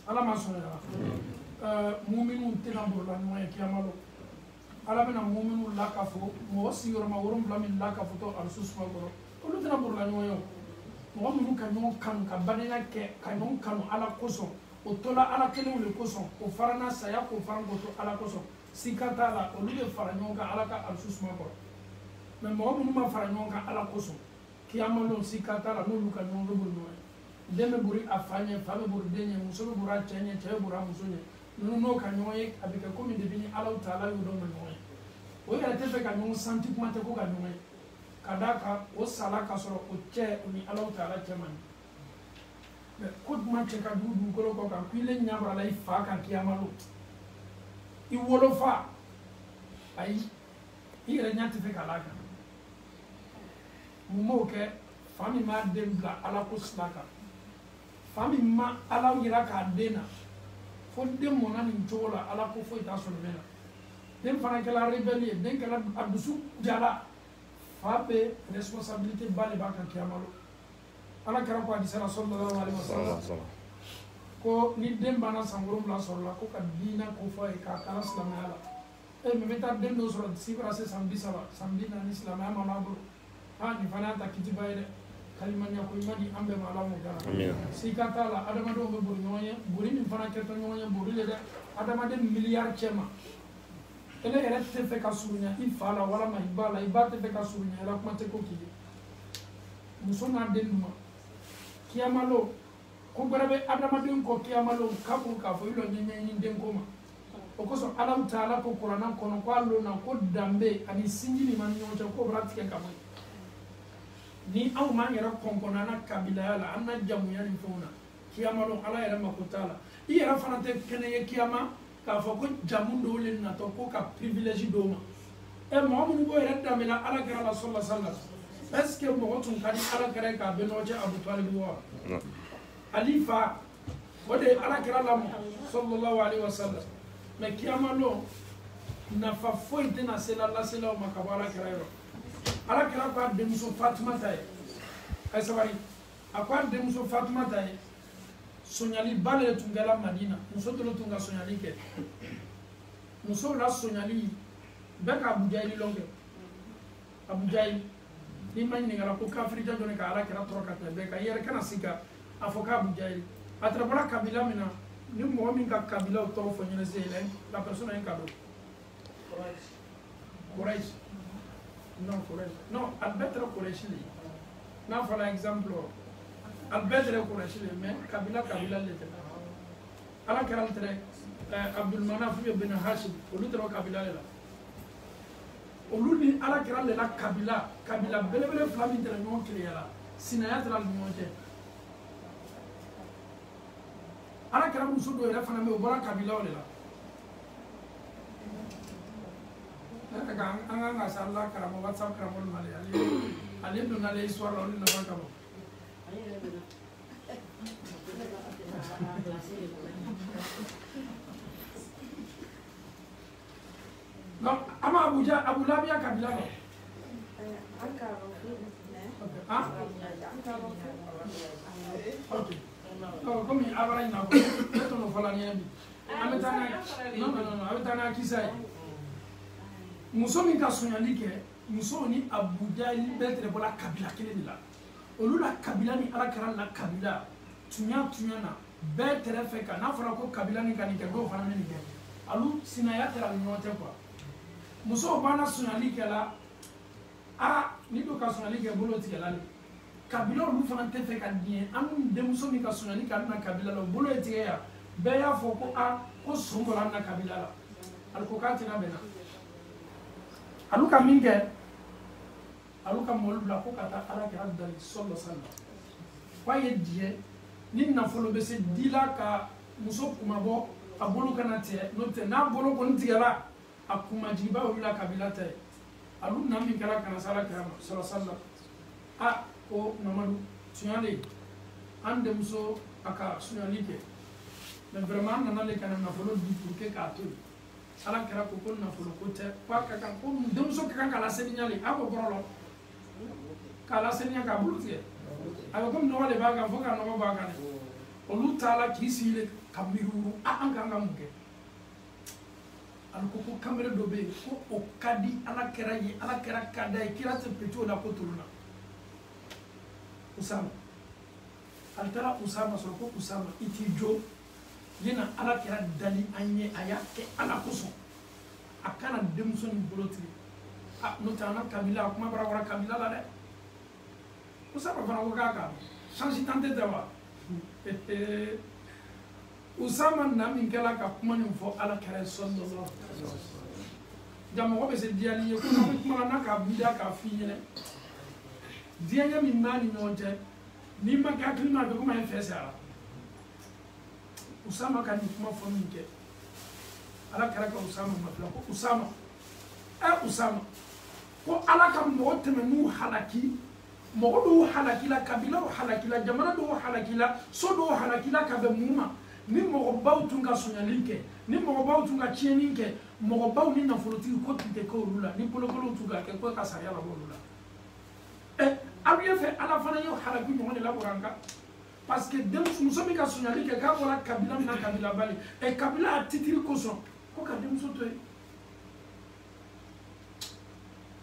Speaker 1: ala ma sɔn ya mu'minu tena burla ɲɔgɔn ye kiyama lo ala bɛna mu'minu la ka fɔ mɔgɔ sigiyɔrɔma 7 min la ka fɔ to alisu suma kɔrɔ olu tena burla ɲɔgɔn ye mɔgɔ minnu ka ɲɔgɔn kanu ka badenya kɛ ka ɲɔgɔn kanu ala kosɔn o tola ala kelenw de kosɔn o farana saya k'o fara k'o to ala kosɔn sika t'a la olu de fara ɲɔgɔn kan ala ka alisu suma kɔrɔ mɛ mɔgɔ minnu ma fara ɲɔgɔn kan ala kosɔn kiyama lo sika t'a la n'olu ka ɲɔgɔn bɛ boli ɲɔgɔn ye den bɛ bori a fa ɲɛ fa bɛ bori den ɲɛ muso bɛ bori a cɛ ɲɛ cɛ bɛ bori a muso ɲɛ ninnu n'o ka ɲɔgɔn ye a bɛ kɛ komi depi ni alaw taala y'o dɔn ka ɲɔgɔn ye o yɛrɛ tɛ fɛ ka ɲɔgɔn santi kuma tɛ ko ka ɲɔgɔn ye ka d'a kan o sala ka sɔrɔ o cɛ o ni alaw taala cɛ man ɲi mɛ ko kuma cɛ ka dugu dugukolo kɔ kan ko ile ɲabara la i fa kan kiyama lo i wolofa ayi i yɛrɛ ɲa tɛ fɛ ka la kan mun b'o kɛ fa min m'a den bila ala ko sila kan fa min ma ala yira k'a den na fo den mɔna nin cogo la ala ko foyi t'a sɔrɔ mɛ na den fana kɛla rebelle ye den kɛla a dusu jara fa bɛ responsabilité ba de b'a kan kiyama lo ala kɛra ko hadisa la sallallahu alaihi wasallam ko ni den banna san 7 sɔrɔla ko ka diinɛ ko fɔ a ye k'a kalan silamɛya la mɛ bɛ taa den dɔ sɔrɔ si bɛna se san 30 san 40 silamɛya ma n'a bolo nin fana y'a ta kitiba ye dɛ kalimanya ko i ma di an bɛɛ ma ala m'o dara sika t'a la adamadenw bɛ boli ɲɔgɔn ye boli min fana kɛtɔ ɲɔgɔn ye boli le dɛ adamaden miliyari cɛ ma ele yɛrɛ tɛ fɛ ka surunya i fa la walama i ba la i ba tɛ fɛ ka surunya ala kuma tɛ ko k'i ye muso n'a den duma kiyama lo ko gbɛrɛ bɛ adamaden kɔ kiyama lo k'a ko k'a fɔ i lɔ ɲɛɲɛɲini den ko ma o kosɔn ala taala ko kuranna kɔnɔ ko a lona ko danbe ani sinji ni ma ni ɲɔgɔn cɛ ko bɔra tigɛ ka bɔ yen ni anw m'an yɛrɛ kɔnkɔn an na kabilaya la an na jamuya ni fɛnw na kiyama lo ala yɛrɛ mako t'a la i yɛrɛ fana tɛ kɛnɛ ye kiyama k'a fɔ ko jamu dɔw le natɔ ko ka privilège dɔw ma mɔgɔ minnu b'o yɛrɛ damina ala kɛra la sallallahu alaihi wasallam est ce que mɔgɔ tun ka di ala kɛra k'a bɛɛ nɔgɔ cɛ abu talib wa ali fa o de ye ala kɛra lamɔ sallallahu alaihi wasallam mɛ kiyama lo nafa foyi tɛna se la laselaw ma ka bɔ ala kɛra yɔrɔ ala kɛra ko a denmuso fatumata ye a ye sabali a ko a denmuso fatumata ye soɲali ba le tun kɛra madina muso dɔ tun ka soɲali kɛ musow la soɲali bɛɛ ka abujayili lɔn kɛ abujayili n'i ma ɲininkala ko kafirija jɔnni ka ala kɛra tɔrɔ ka tɛmɛ bɛɛ kan i yɛrɛ kana se ka a fɔ k'a abujayili a tɛrɛ bɔra kabila min na ni mɔgɔ min ka kabilaw tɔgɔ fɔ ɲɛnɛ se la personne est cadeau Quraish non Quraish non albetre Quraish le n'a fɔra exemple albetre Quraish le mais kabila le tɛ ala kɛra tɛrɛ Abdul Manaf bin Hashim olu tɛrɛ kabila le la olu ni ala kɛra le la kabila belebele fila min tɛrɛ ɲɔgɔn kelenya la sinaya tɛrɛ ni ɲɔgɔn cɛ ala kɛra muso dɔ yɛrɛ fana bɛ o bɔra kabilaw de la an kan ka sa ala karamɔgɔ WhatsApp karamɔgɔ ma de ale donna ale histoire la olu nafa ka bon non ama Abu Labiya kabila la komi abara ina ko ne tɔnɔ fɔla ni bi an bɛ taa n'a kisa ye muso min ka soɲali kɛ muso ni Abu Jahil bɛɛ tɛrɛ bɔla kabila kelen de la olu la kabila ni ala kɛra la kabila tunya na bɛɛ tɛrɛ fɛ ka n'a fɔra ko kabila ni ka nin kɛ dɔw fana bɛ nin kɛ olu sinaya tɛra ni ɲɔgɔn cɛ quoi musow b'an na soɲali kɛ la ni do ka soɲali kɛ bolo tigɛla de kabila olu fana tɛ fɛ ka diɲɛ an denmuso min ka soɲali kɛ an na kabila la bolo ye tigɛ ya bɛɛ y'a fɔ ko ko son bɔra an na kabila la ali ko k'a tɛna bɛnna alu ka min kɛ alu ka mɔlu bila ko ka taa ala kɛra dali sallallahu alaihi wasallam k'a ye diɲɛ ni nafolo bɛ se di la ka muso kumabɔ a bolo kana tigɛ n'o tɛ n'a bolo kɔni tigɛla a kumajigiba wulila kabila ta ye alu na min kɛra kana se ala kɛra ma sallallahu alaihi wasallam ko Mamadu tiɲɛ de an denmuso a ka suɲali kɛ mais vraiment an nana le kana nafolo di pour que k'a to yen ala kɛra ko nafolo ko tɛ k'a ka kan ko denmuso ka kan k'a laseliya le a ko kɔrɔ k'a laseliya k'a bolo tigɛ a bɛ komi nɔgɔ de b'a kan fo ka nɔgɔ b'a kan dɛ olu t'a la k'i sigi kamiru anga muke alko ko kamera do be ko o kadi ala kera yi ala kera kada kira te peto la ko turuna Usama altara Usama so ko Usama iti jo yena ala kera dali anye ayake ala kuso akana demson boloti no tana kabila kuma bara kabila la de Usama fana ko kaka change tante dawa Usama na min kala ka kuma ni fo ala kera sallallahu alaihi wasallam jamo be se diali ko kuma na ka bida ka finyene dianya min nani nonte ni ma ka klima ko kuma en fesa Usama kan kuma fo min ke ala kera ka Usama ma fla ko Usama Usama ko ala ka mo temenu halaki mo do halaki la kabila halaki la jamana do halaki la so do halaki la ka be muma ni mo baw tunga sunyalike ni mo baw tunga chieninke mo baw ni na foloti ko tite ko rula ni polo tunga ke ko ka saya la bolula abiye fe ala fana yo halaki mo ne la boranga parce que dem musomi ka sunyalike ka wala kabila na kabila bali kabila atitiri ko so ko ka dem so to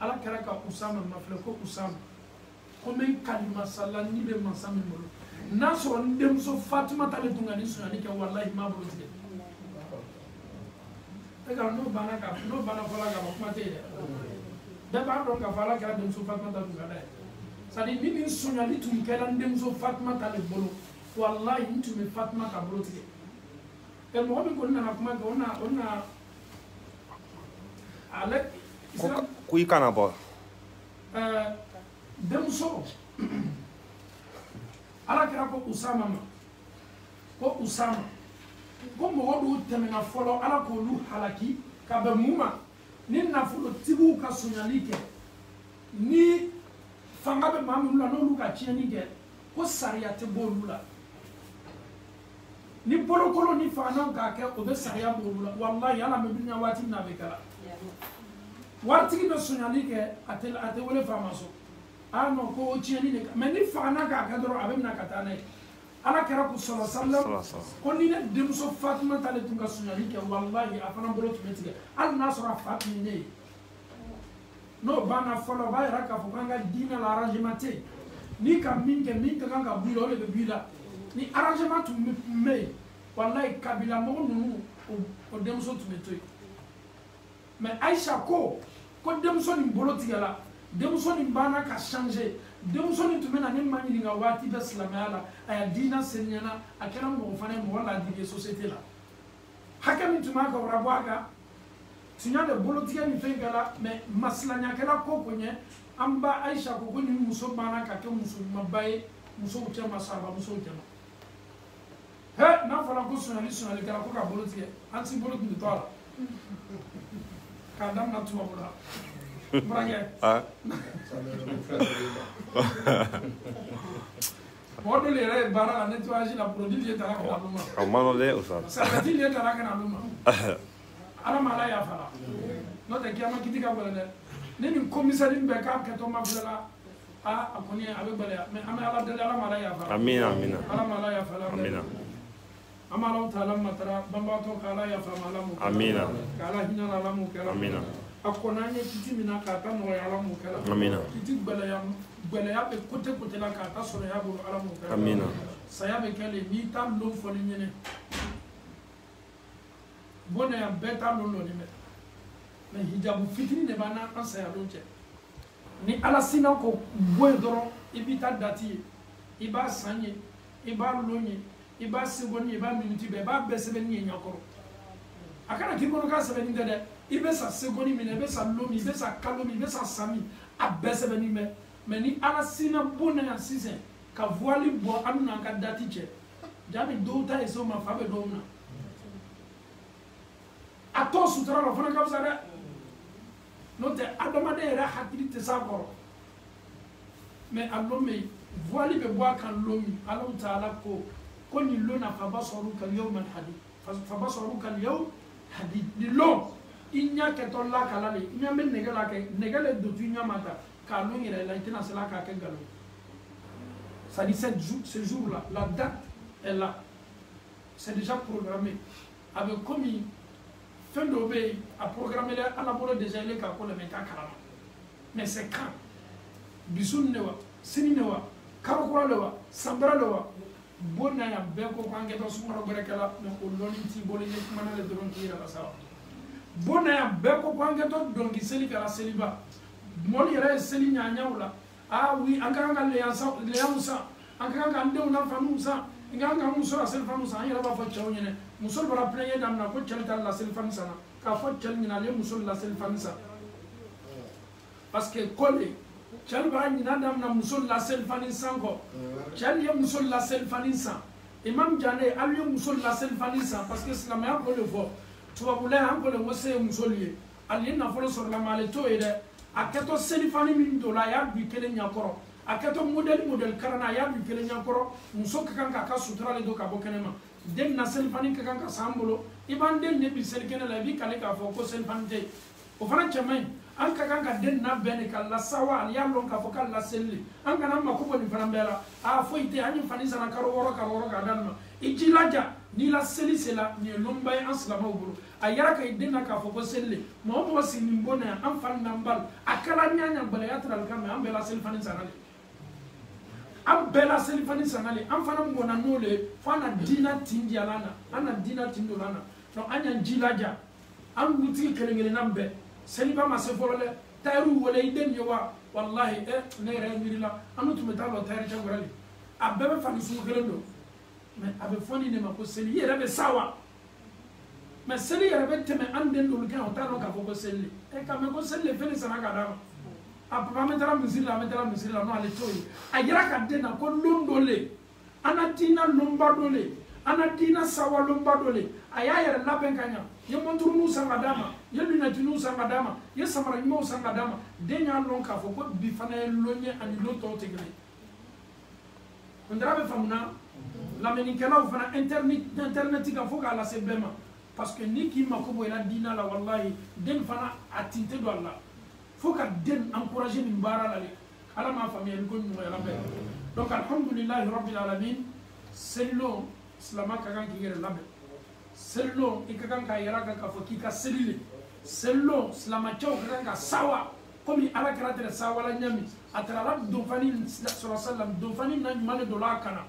Speaker 1: ala karaka Usama mafle ko Usama ko men kalima sala ni be masami molo na so ndem so Fatima tale tunga ni sunyani ke wallahi ma bolo tike ega no bana fala ka kuma te de ba ron ka fala ka dem so Fatima tale tunga dai sadi ni sunyani tun kala ndem so Fatima tale bolo wallahi ntu me Fatima ka bolo tike e mo bi ko na kuma ko ona ale
Speaker 2: Kui kana bo
Speaker 1: demso ala kira ko Usama ma ko Usama ko mo do temena folo ala ko lu halaki ka be muma ni na folo tibu ka sunyalike ni fanga be mamu la no lu ka chieni ge ko sariya te bolula ni bolokolo ni fana ka ke o be sariya bolula wallahi ala me dunya wati na be kala wartigi be sunyalike ate wole famaso ano ko chieni ne mais ni fana ka doro abe na katana ala kera ko sallallahu alaihi wasallam ko ni ne demso Fatima tale tunga sunyalike wallahi afana bolo tumetige al nasra Fatima ne no bana folo ba ra ka fukanga dina la arrangement ni ka minke kanga bulo le be bila ni arrangement tu me wallahi kabila mo nunu o demso tumetoy mais Aïcha ko demso ni bolo tigala demso ni bana ka changer demso ni tumena ni mani nga wati be islamala aya dina senyana akena mo fane mo wala di société la hakami tuma ka rabwaga tinya de bolo tigani fengala mais maslanya kala ko konye amba Aïcha ko ni muso bana ka ke muso mabaye muso utema saba muso utema he na fala ko sunali kala ko ka bolo tigé anti bolo ni tola kadam na tuwa bula brage Modo le re bara la nettoyage la produit lié tara kana luma
Speaker 2: amano le usa
Speaker 1: ça dit lié tara kana luma ala mala ya fala no te kiama kitika bole ne ni commissaire be ka ke to ma bula akoni abe bale mais ala dele ala mala ya fala
Speaker 2: amina
Speaker 1: ala mala ya fala
Speaker 2: amina
Speaker 1: amalo taala matara bambato kala ya famala mu
Speaker 2: amina
Speaker 1: kala hina la mu kala
Speaker 2: amina
Speaker 1: akona nye kiti mina ka ta no ya la mu kala
Speaker 2: amina
Speaker 1: kiti gbele ya be kote la ka ta so ya bu ala mu kala
Speaker 2: amina
Speaker 1: saya be kale ni ta lo fo ni nyene bona ya beta lo lo ni me hijabu fitini ne bana kan saya lo che ni ala sina ko boy doro ibita dati iba sanye iba lonye iba segoni iba minuti be ba besebe ni nyakoro akana kimono ka sebe ni dede ibe sa segoni mine ibe sa lomi ibe sa kalomi ibe sa sami abesebe ni me ni ala sina bona ya sise ka voili bo amna ka dati che jami douta eso ma fabe dona ato sutra lo fona ka sare no te adama de ra hakili te sakoro mais alome voili be bo kan lomi Allah taala ko koni lona fabasaruka al-yawm al-hadid fabasaruka al-yawm hadid lilo inya ke to la kala le inya men negale do tunya mata ka no ngira la itina sala ka ke galo ça dit ce jour là la date est là c'est déjà programmé. Avec commis, fin d'obéir, à programmer à la mort déjà les cas pour le mettre à Kalama. Mais c'est quand Bisoun Newa, Sininewa, Karokwa Lewa, Sambra Lewa, Bonaya, Beko Kangeto Sumara Berekala, Noniti Bolini, Mana de Donki à la Sala. Bonaya, Beko Kangeto, Donki Selika la Seliba, Molire Selina Nyaula. Ah oui, Ankanga Leansa, Ankanga Deuna Famusa, Nganga Musa, Selfamusa, Yaba for Chawine, Musul para player than Nako Chelta la Selfansana, Kafot Chelina, Musul la Selfansa. Parce que Kole, Chelba Nadam na Musul la Selfaninsanko, Chelia Musul la Selfaninsa, Imam Jane, Alio Musul la Selfaninsa, parce que c'est la meilleure pour le fort. Tu vas vouloir encore le Mose Musolier, Alien Folo sur la Maleto et a kato selifani min dola ya bi kelen nyakoro a kato model karana ya bi kelen nyakoro muso kan ka sutura le do ka bokenema den na selifani kan ka sambolo iban den ne bi selkene la bi kale ka fo ko selifani te o fana chamay an kan ka den na bene ka la sawa ya lon ka fo ka la selli an kana ma ko boni fana bela a fo ite ani fani sana karo woro ka danma ijilaja ni la seli sela ni lombay an slama buru a yara ka idena ka fo ko selle mo mo sinin bona an fan nambal akala nyanya balaya tral kam an bela sel fani sanale an bela sel fani sanale an fana ngona nole fana dina tindi alana ana dina tindo lana no anya jilaja an wuti kelengele nambe seli ba ma se folole tayru wala iden yowa wallahi ne re mirila anu tumetalo tayru changorali abebe fani su kelendo mais avec foni ne ma ko seli yere be sawa mais seli yere be teme anden dul kan o tano ka ko seli e ka me ko seli fele sana ka dama a papa metara musila no ale toyi a yira ka dena ko londole ana tina lomba dole ana tina sawa lomba dole aya yere laben kanya ye monturu nu sanga dama ye lunati nu sanga dama ye samara mo sanga dama denya lon ka fo ko bi fana lonye ani loto tegre ndra be famuna la menikela ou fana internet ka fo ka la sebema parce que ni ki makobo ila dina la wallahi den fana atinte do Allah fo ka den encourager ni bara la le ala ma famille ko ñu ya rabbe donc alhamdulillah rabbil alamin sello islama ka kan ki yere labbe sello ikakan ka yara ka fo ki ka selile sello islama chaw ka sawa comme ala karate sawa la nyami atara do fani sallallahu alaihi wasallam do fani na male do la kana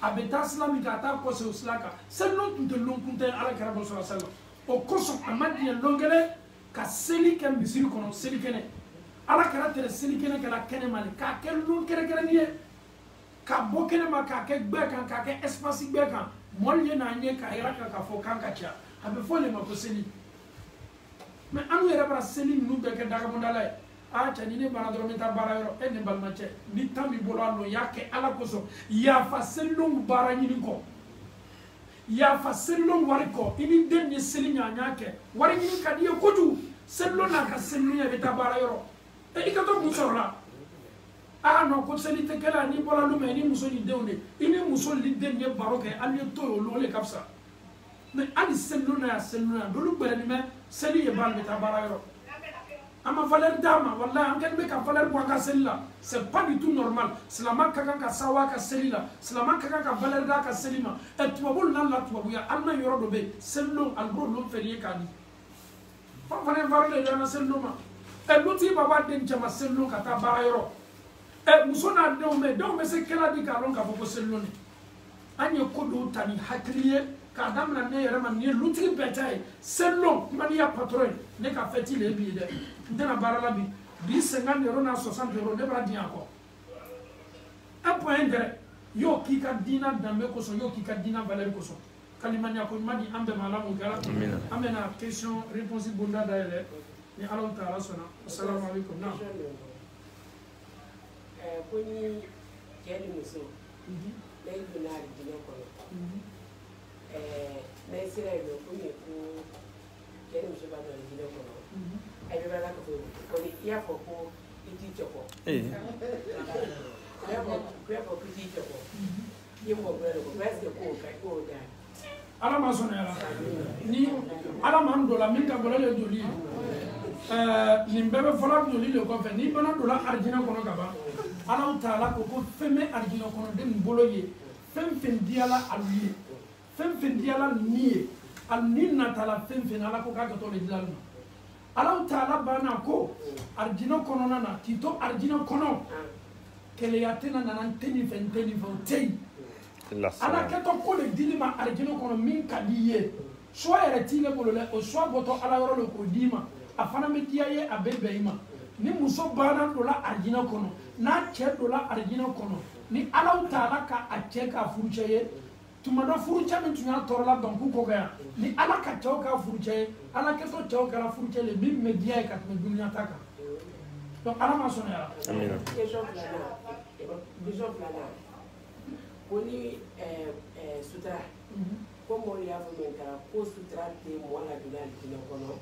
Speaker 1: abeta islami ka ta ko se uslaka sello tunte lonkunte ala karabo sallallahu alaihi wasallam o koso amadi longele ka seli kan bisiri kono seli kene ala karate seli kene kala kene mali ka kel lon kere ni ka bokene ma ka ke gbe kan ka ke espace gbe kan molye na nye ka ira ka fo kan ka cha abe fo le ma ko seli mais anu era para seli nu be ke daga mondala a cha ni ne bana do meta bara yoro e ne balma che ni tambi bolalo yake ala koso ya fa sello bara ni ko ya fa sello wari ko ini den ni seli nya ke wari ni ka die ko ju sello na ka sello ya beta bara yoro e ikato musorla a no ko seli te kala ni bolalo me ni muso ni deunde ini muso li den ye baro ke ali to lo le kapsa mais ani sello na do lu bere ni me seli ye bal beta bara yoro ama valeur dama wallahi am ken be ka valeur ko ka selila c'est pas du tout normal selama ka kan ka sawa ka selila selama ka kan ka valeur da ka selima et tubabul nan la tubabu ya amna yoro do be sello al bro lo feriye ka di fa fane valeur de na sello ma e luti baba den chama sello ka ta bara yoro e musona de me se kala di ka lon ka fo sello ni anye ko do tani hakliye ka damna ne yere man ni luti betay sello mani ya patron ne ka feti le bi de ndena barala bi 50 € na 60 € ne bra dia ko un point de yo ki ka dina dambe ko so yo ki ka dina valeur ko so kalimanya ko madi ambe malamu gara amena question réponse bunda daele ni Allah taala sona assalamu alaikum na
Speaker 8: ko ni kedi muso lay dunari dina ko lay sire lo ko ni ko kedi muso ba do dina ko ay be bala ko ni ya ko iti choko ya ko iti choko yemo belo ko presque ko da
Speaker 1: ala ma sona ala ni ala man do la min ka bolo le do li ni bebe fola do li le ko fe ni bana do la arjina kono ka ba ala taala ko feme arjina kono de mbolo ye fem fen diala aluye fenfen di ala niye al ninna tala fenfen ala ko ka to le dilal ala taala bana ko arjina kono nana tito arjina kono kele yatena nanan teni fenteni fontei ala ke to ko le dilima arjina kono min kadiye so ere tile bolo le o so boto ala yoro le ko dima afana metia ye abebe ima ni muso bana dola arjina kono na che dola arjina kono ni ala taala ka ache ka furuche ye tumado furuche min tunya torla banku ko ga ni ala ka chaw ka furuche ala ke to chaw ka furuche le min media ka me dunya taka donc ala ma sona
Speaker 2: amina
Speaker 8: déjà plana koni sutra como ya vumenta ko sutra te mwana dula dina kono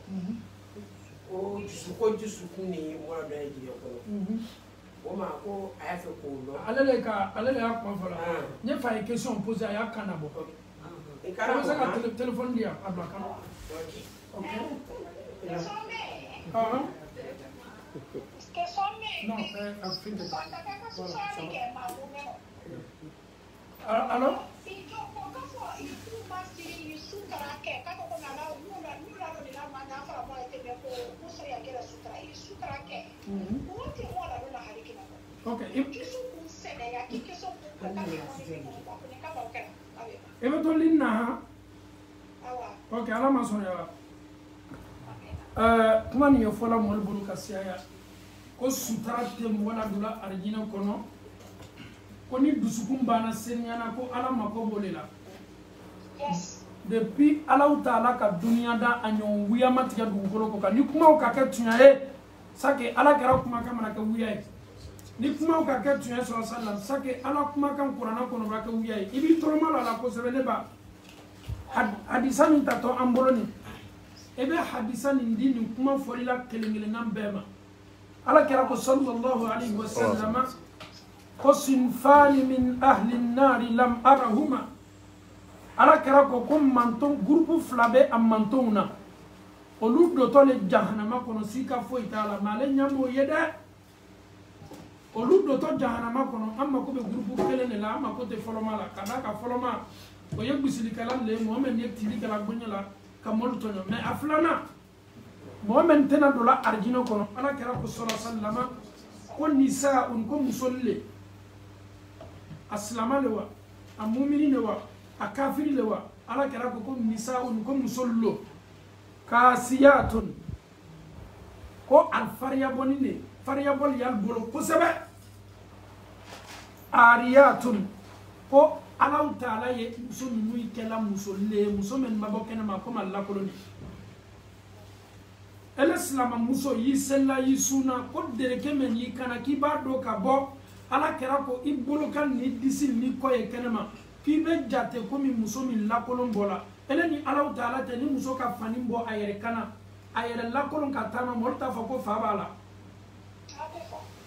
Speaker 8: o jusu kuni mwana dula dina kono o ma ko aya fe ko no
Speaker 1: alele ya ko fala ne fa question poser aya kana bo e kara sa ka téléphone dia abla kana OK non alors OK ebeto linna OK ala masoya kuma ni yofola mol bulu kasiya ko sutra te wala dula arjina kono koni dusukun bana senyana ko ala mako bolela depuis ala taala ka dunya da anyo wiya matiya dugukolo ko kan ni kuma ka ke tunya sake ala kera kuma ka mana ka wiya ni kuma ka ke tunya sallallahu sake ala kuma kan qur'ana kono ba ka wiya ibi toroma la ko sebele ba hadisa min ta to amboloni ebe hadisa ni ndini kuma folila kelengele nambema ala kera ko sallallahu alaihi wasallam صنفان من أهل النار لم أرهما على كراكم منتون غروب فلابي أم منتونا ولود دوتول جهنم كونو سيكا فوي تعالى مالين يامو يدا ولود دوتول جهنم كونو أما كوبي غروب كلن لا أما كوتي فلوما لا كذا كفلوما ويبسلي كلام لي مؤمن يكتيلي كلام بنيلا كمول تونو ما أفلانا مؤمن تنا دولا أرجينو كونو على كراكم صلى الله عليه وسلم والنساء كم مسلي aslama lewa amumini lewa akafiri lewa ala kera ko nisaun ko musollo kasiyatun ko alfariya bonine fariya bol yal bolo ko sebe ariyatun ko ala taala ye muso minu kela musolle muso men mabokene ma ko malla koloni el islam muso yi sella yi suna ko dereke men yi kana ki ba do ka bo ala kera ko ibolo kan ni disil ni koye kenema ki be jate ko mi muso min lakolon bola ele ni ala taala te ni muso ka fani bo ayere kana ayere lakolon ka tama molta fa ko fa bala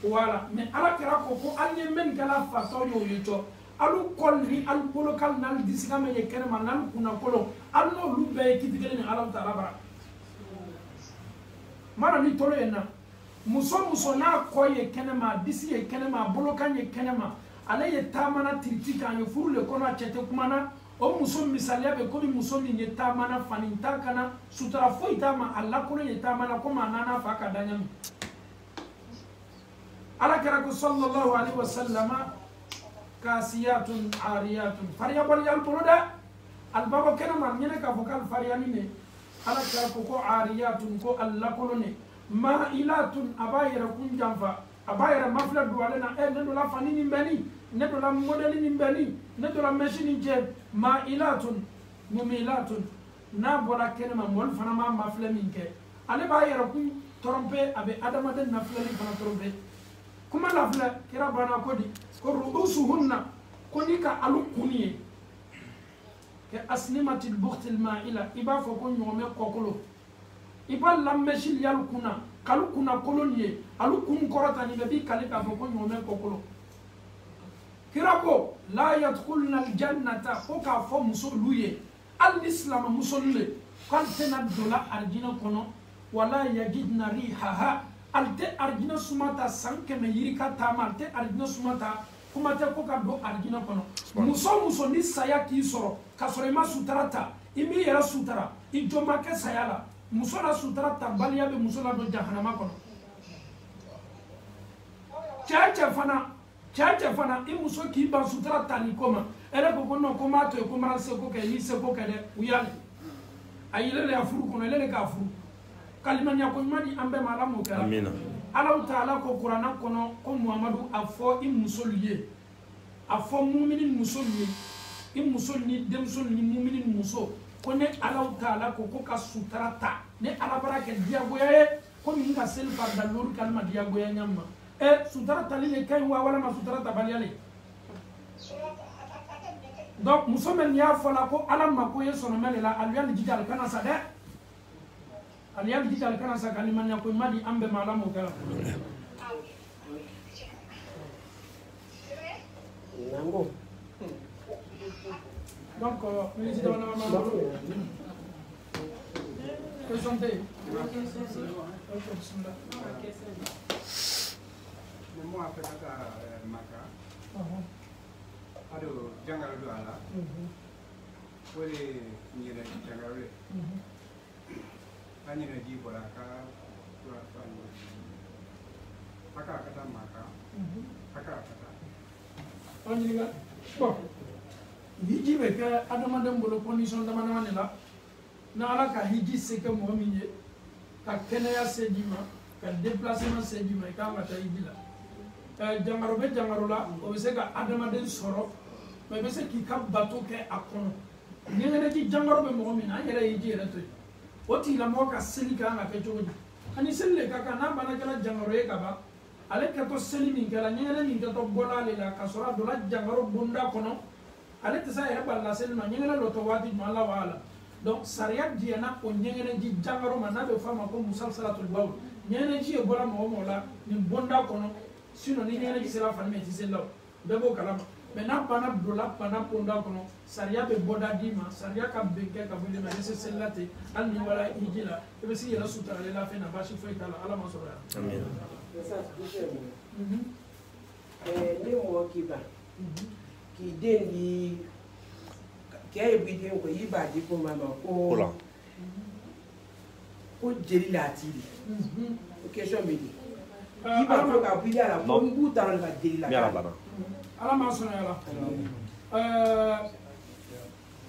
Speaker 1: wala mais ala kera ko anye men kala fa to yo yito alu kolli al bolo kal nal disika me kenema nal kuna kolo alno lu be kitigele ni ala taala bara mara ni tolo ena muso na koye kenema disi ye kenema bolokan ye kenema ale ye tamana tirtika ye furu le kono chete kumana o muso misalia be ko muso ni ye tamana faninta kana sutra foi tama alla kono ye tamana ko manana fa ka danyam ala kara ko sallallahu alaihi wasallam kasiyatun ariyatun fariya bal yal buluda al baba kenema nyene ka vokal fariya ni ne ala kara ko ariyatun ko alla kono ne ma'ilatun abayra kunjanfa abayra mafla duwalena nedo la fanini mbeni nedo la modeli mbeni nedo la machine je ma'ilatun mumilatun na bola kenema mol fana ma mafla minke ale bayra kun trompe abe adama den mafla ni fana trompe kuma la fla kira bana kodi ko ruusuhunna konika alu kuniye ke asnimatil buqtil ma'ila iba fo ko nyome kokolo iba lammesil yal kuna kalu kuna koloniye alu kun korata ni be kale ka ko nyome kokolo kirako la yadkhulna aljannata ko ka fo musuluye al islam musulle kan tena dola arjina kono wala yajidna rihaha alte arjina sumata sanke me yirika tama alte arjina sumata kuma tɛ ko ka don alijinɛ kɔnɔ muso ni saya k'i sɔrɔ ka sɔrɔ i ma sutara ta i m'i yɛrɛ sutara i jɔ ma kɛ saya la muso la sutara ta baliya bɛ muso la don jahanama kɔnɔ cɛ fana i muso k'i ban sutara ta ni ko ma ele ko non ko ma to ko ma se ko kɛ i se ko kɛ dɛ u y'a a yɛlɛ ya furu kɔnɔ ele ka furu kalimanya ko ɲuman di an bɛɛ ma ala m'o kɛra amina ala ta'ala ko kuranna kɔnɔ ko muhamadu a fɔ i muso ye a fɔ mumini muso ye i muso ni denmuso ni mumini muso ko ne ala ta'ala ko ka sutara ta ne ala bara kɛ diyagoya ye ko min ka seli farda lori kalima diyagoya ɲama sutara tali le kaɲi wa walama sutara tabaliya le donc muso min y'a fɔ la ko ala mako ye sɔnɔmɛ de la alu y'a jija ali kana sa dɛ ali y'a jija ali kana sa kalimanya ko ma di an bɛɛ ma ala m'o kɛra donc ministre de la question tɛ
Speaker 9: mo a fɛta ka maka ado jangaro do ala wole nyere jangaro le anyere ji bola ka tura fani aka kata maka aka kata
Speaker 1: onjinga bon hiji be ka adamaden bolo condition dama ne la na ala ka hiji se ke mo mi ye ka kɛnɛya se di ma ka déplacement se di ma ka mata hiji la jangaro be jangaro la o be se ka adamaden sɔrɔ mais be se k'i ka bato kɛ a kɔnɔ ɲɛgɛnɛ ji jangaro be mɔgɔ min na an yɛrɛ hiji yɛrɛ to yen o tigilamɔgɔ ka seli kan ka kɛ cogo di ani seli le ka kan n'a banna kɛra jangaro ye ka ban ale kɛtɔ seli min kɛra ɲɛgɛnɛ min kɛtɔ bɔla ale la ka sɔrɔ a donna jangaro bonda kɔnɔ ale tɛ se a yɛrɛ balila seli ma ɲɛgɛnɛ dɔ tɔ waati jumɛn ala b'a la donc sariya diyana o ɲɛgɛnɛ ji jangaro ma n'a bɛ fɔ a ma ko musalsalatul bawl ɲɛgɛnɛ ji ye bɔra mɔgɔ mɔgɔ la nin bonda kɔnɔ sinon ni ɲɛgɛnɛ ji sera fani ma i tɛ seli la o bɛɛ b'o kalama mais n'a banna dola banna bonda kɔnɔ sariya bɛ bɔda d'i ma sariya ka bɛn kɛ ka bɔ i ma i bɛ se seli la ten hali ni wala hiji la i bɛ se yɛrɛ sutura ale la fɛn na baasi foyi t'a la ala ma sɔrɔ yan.
Speaker 8: ne mɔgɔ k'i ban k'i den di kɛ ye bi den ko i b'a di ko ma ko jeli la a t'i di o question bɛ di i b'a fɔ ka bi a la ko n b'u ta ka jeli la
Speaker 1: ala ma sɔnna yala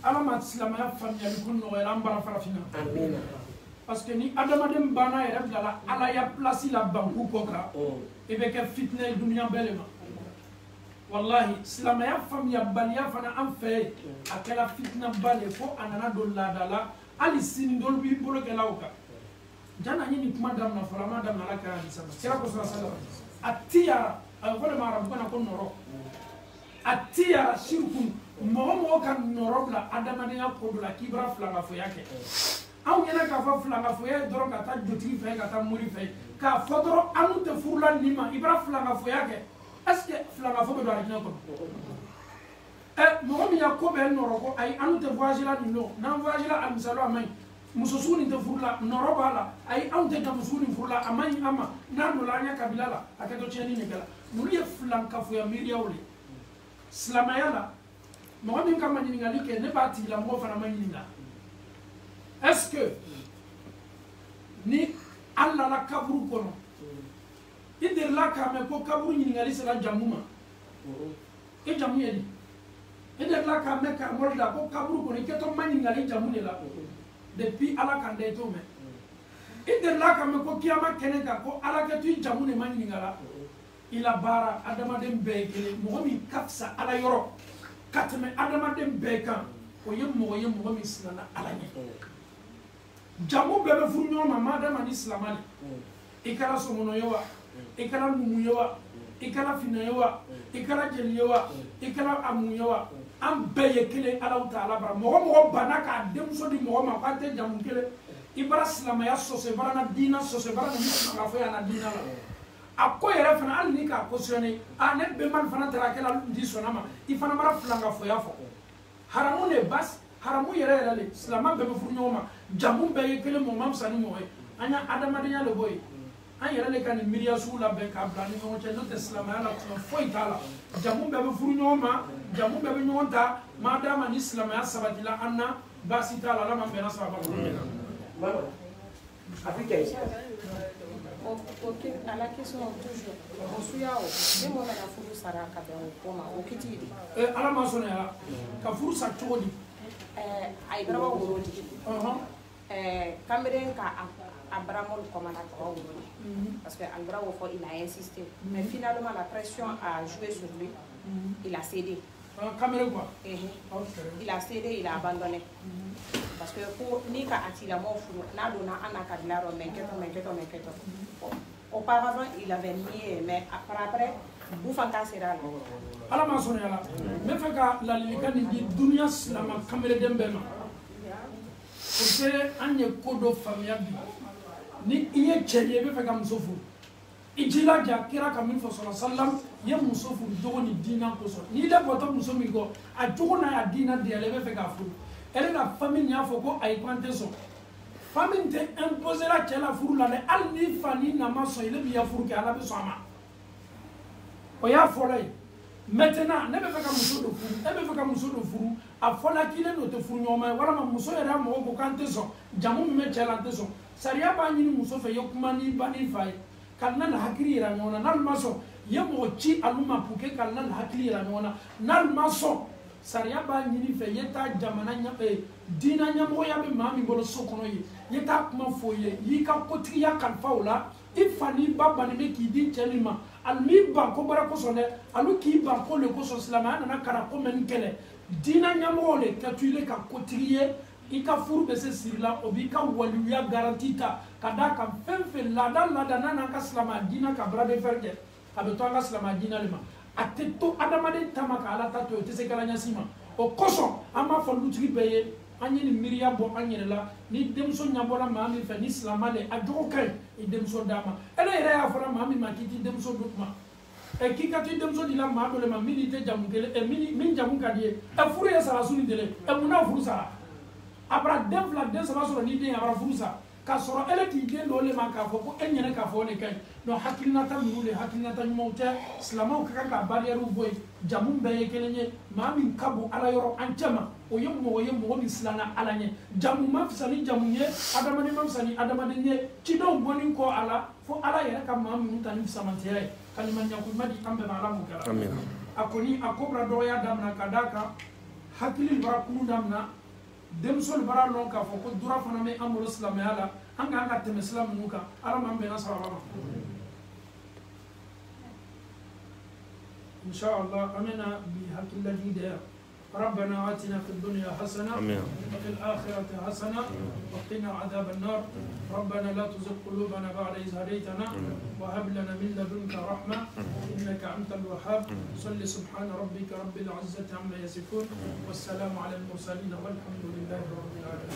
Speaker 1: ala ma silamɛya faamuyali ko nɔgɔyara an bara farafinna parce que ni adamaden banna yɛrɛ bilala ala ya place la banku kɔ kan i bɛ kɛ fitinɛ ye duniya bɛɛ de ma wallahi silamɛya faamuyabaliya fana an fɛ yen a kɛra fitinaba de fo a nana don laada la hali sini dɔw b'i bolo kɛla o kan jana an ye nin kuma daminɛ fɔlɔ an m'a daminɛ ala kɛra hadisa ma kira kosɔn sala a tiyara a bɛ fɔ de ma arabukan na ko nɔrɔ a tiyara sirikun mɔgɔ mɔgɔ ka nɔrɔ bila adamadenya ko dɔ la k'i b'a filankafoya kɛ anw ɲɛna k'a fɔ filankafoya ye dɔrɔn ka taa jotigi fɛ ka taa mori fɛ k'a fɔ dɔrɔn an tɛ furula nin ma i b'a filankafoya kɛ est ce que filankafo bɛ don alijinɛ kɔnɔ mɔgɔ min ya ko bɛɛ nɔrɔ ko ayi an tɛ voyage la nin don n'an voyage la a misalo a man ɲi muso sugu nin tɛ furula nɔrɔ b'a la ayi anw tɛ jamu sugu nin furula a man ɲi an ma n'an nɔla an ya kabila la a kɛtɔ tiɲɛni de kɛla ninnu ye filankafoya miiriyaw de silamɛya la mɔgɔ min ka ma ɲininkali kɛ ne b'a tigilamɔgɔ fana ma ɲininka est ce que ni an nana kaburu kɔnɔ i delila k'a mɛn ko kaburu ɲininkali sera jamu ma i jamu ye di i delila k'a mɛn karamɔgɔ da ko kaburu kɔnɔ i kɛtɔ ma ɲininkali jamu de la depuis ala kan da i t'o mɛn i delila k'a mɛn ko kiyama kɛnɛ kan ko ala kɛtɔ i jamu de ma ɲininkala i la baara adamaden bɛɛ ye kelen mɔgɔ min ka fisa ala yɔrɔ ka tɛmɛ adamaden bɛɛ kan o ye mɔgɔ min siranna ala ɲɛ jamu bɛɛ bɛ furu ɲɔgɔn ma madama ni silamɛ de i kɛra sɔmɔnɔ ye wa i kɛra numu ye wa i kɛra finɛ ye wa i kɛra jeli ye wa i kɛra amu ye wa an bɛɛ ye kelen ala ta'ala bara mɔgɔ mɔgɔ banna k'a denmuso di mɔgɔ ma k'a tɛ jamu kelen i bara silamɛya sɔsɔ i bara na diina sɔsɔ i bara na filankafo na diina la a ko yɛrɛ fana hali ni k'a cautionné ne bɛnbali fana taara kɛla di sɔnna ma i fana bara filankafoya fɔ haramu de basi haramu yɛrɛ de silamɛ bɛɛ bɛ furu ɲɔgɔn ma jamu bɛɛ ye kelen mɔgɔ ma fisa ni mɔgɔ ye an y'a adamadenya de bɔ yen an yɛrɛ de ka nin miiriya sugu labɛn k'a bila ni ɲɔgɔn cɛ n'o tɛ silamɛya la tuma foyi t'a la jamu bɛɛ bɛ furu ɲɔgɔn ma jamu bɛɛ bɛ ɲɔgɔn ta maa d'a ma ni silamɛya sabatila an na baasi t'a la ala ma bɛnna sababa kɔnɔ min na.
Speaker 10: à la question toujours o suya o ni mɔgɔ nana furu sara ka bɛn o ko ma o kiti de.
Speaker 1: ala ma sɔn ya ka furu sa cogo di.
Speaker 10: a ye baraba woro di. kamalen ka a baramol commande à woro parce que Albra au fond il a insisté mais finalement la pression a joué sur lui il a cédé.
Speaker 1: Kamalen quoi.
Speaker 10: Il a cédé il a abandonné. Parce que pour ni ka atila mo furu na dona anaka dilaro menketo auparavant il avait nié mais après vous fanka sera là
Speaker 1: ala ma sɔnna yala ne fɛ ka ladilikan nin di duniya silama kameleden bɛɛ ma pour que an ye ko dɔ faamuya bi ni i ye cɛ ye i bɛ fɛ ka muso furu i jilaja kira ka min fɔ sɔrɔ salam i ye muso furu jogo ni diina kosɔn n'i de bɔtɔ muso min kɔ a jogo n'a y'a diina diyala i bɛ fɛ k'a furu elle la famille y'a fɔ ko a ye kante sɔn famille tɛ imposer la cɛ la furu la dɛ hali ni fa ni na ma sɔn ile b'i ya furu kɛ ala bɛ sɔn a ma o y'a fɔlɔ ye maintenant ne bɛ fɛ ka muso dɔ furu e bɛ fɛ ka muso dɔ furu a fɔla k'i le n'o tɛ furu ɲɔgɔn ma ye walama muso yɛrɛ y'a mɔgɔ ko k'an tɛ sɔn jamu min bɛ cɛ la an tɛ sɔn sariya b'a ɲini muso fɛ i ye kuma n'i ba n'i fa ye ka na ni hakili yira ɲɔgɔn na n'ale ma sɔn i ye mɔgɔ ci alu ma pour que ka na ni hakili yira ɲɔgɔn na n'ale ma sɔn sariya b'a ɲini fɛ i ye taa jamana diina ɲɛmɔgɔya bɛ maa min bolo so kɔnɔ ye i ye taa kuma fɔ i ye i y'i ka kotigiya kalifa o la i fa n'i ba bannen bɛ k'i di cɛ min ma ali m'i ban ko bara kosɔn dɛ alu k'i ban ko le kosɔn silamɛya nana ka na ko mɛ nin kɛlɛ diina ɲɛmɔgɔw de kɛ tu ile ka kotigi ye i ka furu bɛ se siri la o b'i ka waliya garanti ta ka d'a kan fɛn fɛn laada n'a n'an ka silamɛya diina ka bras de fer kɛ a bɛ to an ka silamɛya diina de ma a tɛ to adamaden ta ma ka ala ta to o tɛ se kala ɲɛsin ma o kosɔn an b'a fɔ dutigi bɛɛ ye an ye nin miiriya bɔ an yɛrɛ la ni denmuso ɲɛbɔra maa min fɛ ni silamɛ de a jogo ka ɲi i denmuso d'a ma ele yɛrɛ y'a fɔra maa min ma k'i t'i denmuso d'o ma k'i ka t'i denmuso di la maa dɔ le ma min n'i tɛ jamu kelen min jamu ka di ye furu ye sara su ni tɛlɛ mun n'a furu sara a bara den fila den saba sɔrɔ ni den ye a bara furu sa k'a sɔrɔ ele k'i den dɔ le ma k'a fɔ ko e ɲɛnɛ k'a fɔ o de ka ɲi donc hakilinata ninnu de hakilinata ɲumanw tɛ silamɛw ka kan ka barrières bɔ yen jamu bɛɛ ye kelen ye maa min ka bon ala yɔrɔ an cɛ ma o ye mɔgɔ min silanna ala ɲɛ jamu ma fisa ni jamu ye adamaden ma fisa ni adamaden ye cidenw bɔlen kɔ a la fo ala yɛrɛ ka maa minnu ta ni fisamantiya ye ka ɲumanɲakuma di an bɛɛ ma ala m'o kɛra a kɔni a ko bara dɔgɔya damina ka d'a kan hakili bara kunu damina denmuso bara lɔn k'a fɔ ko dura fana bɛ an bolo silamɛya la an ka tɛmɛ sira minnu kan ala m'an bɛnna sababa ma inshallah an bɛna bi hakililajigi de yan ربنا آتنا في الدنيا حسنة وفي الآخرة حسنة وقنا عذاب النار ربنا لا تزغ قلوبنا بعد إذ هديتنا وهب لنا من لدنك رحمة إنك أنت الوهاب صل سبحان ربك رب العزة عما يصفون والسلام على المرسلين والحمد لله رب العالمين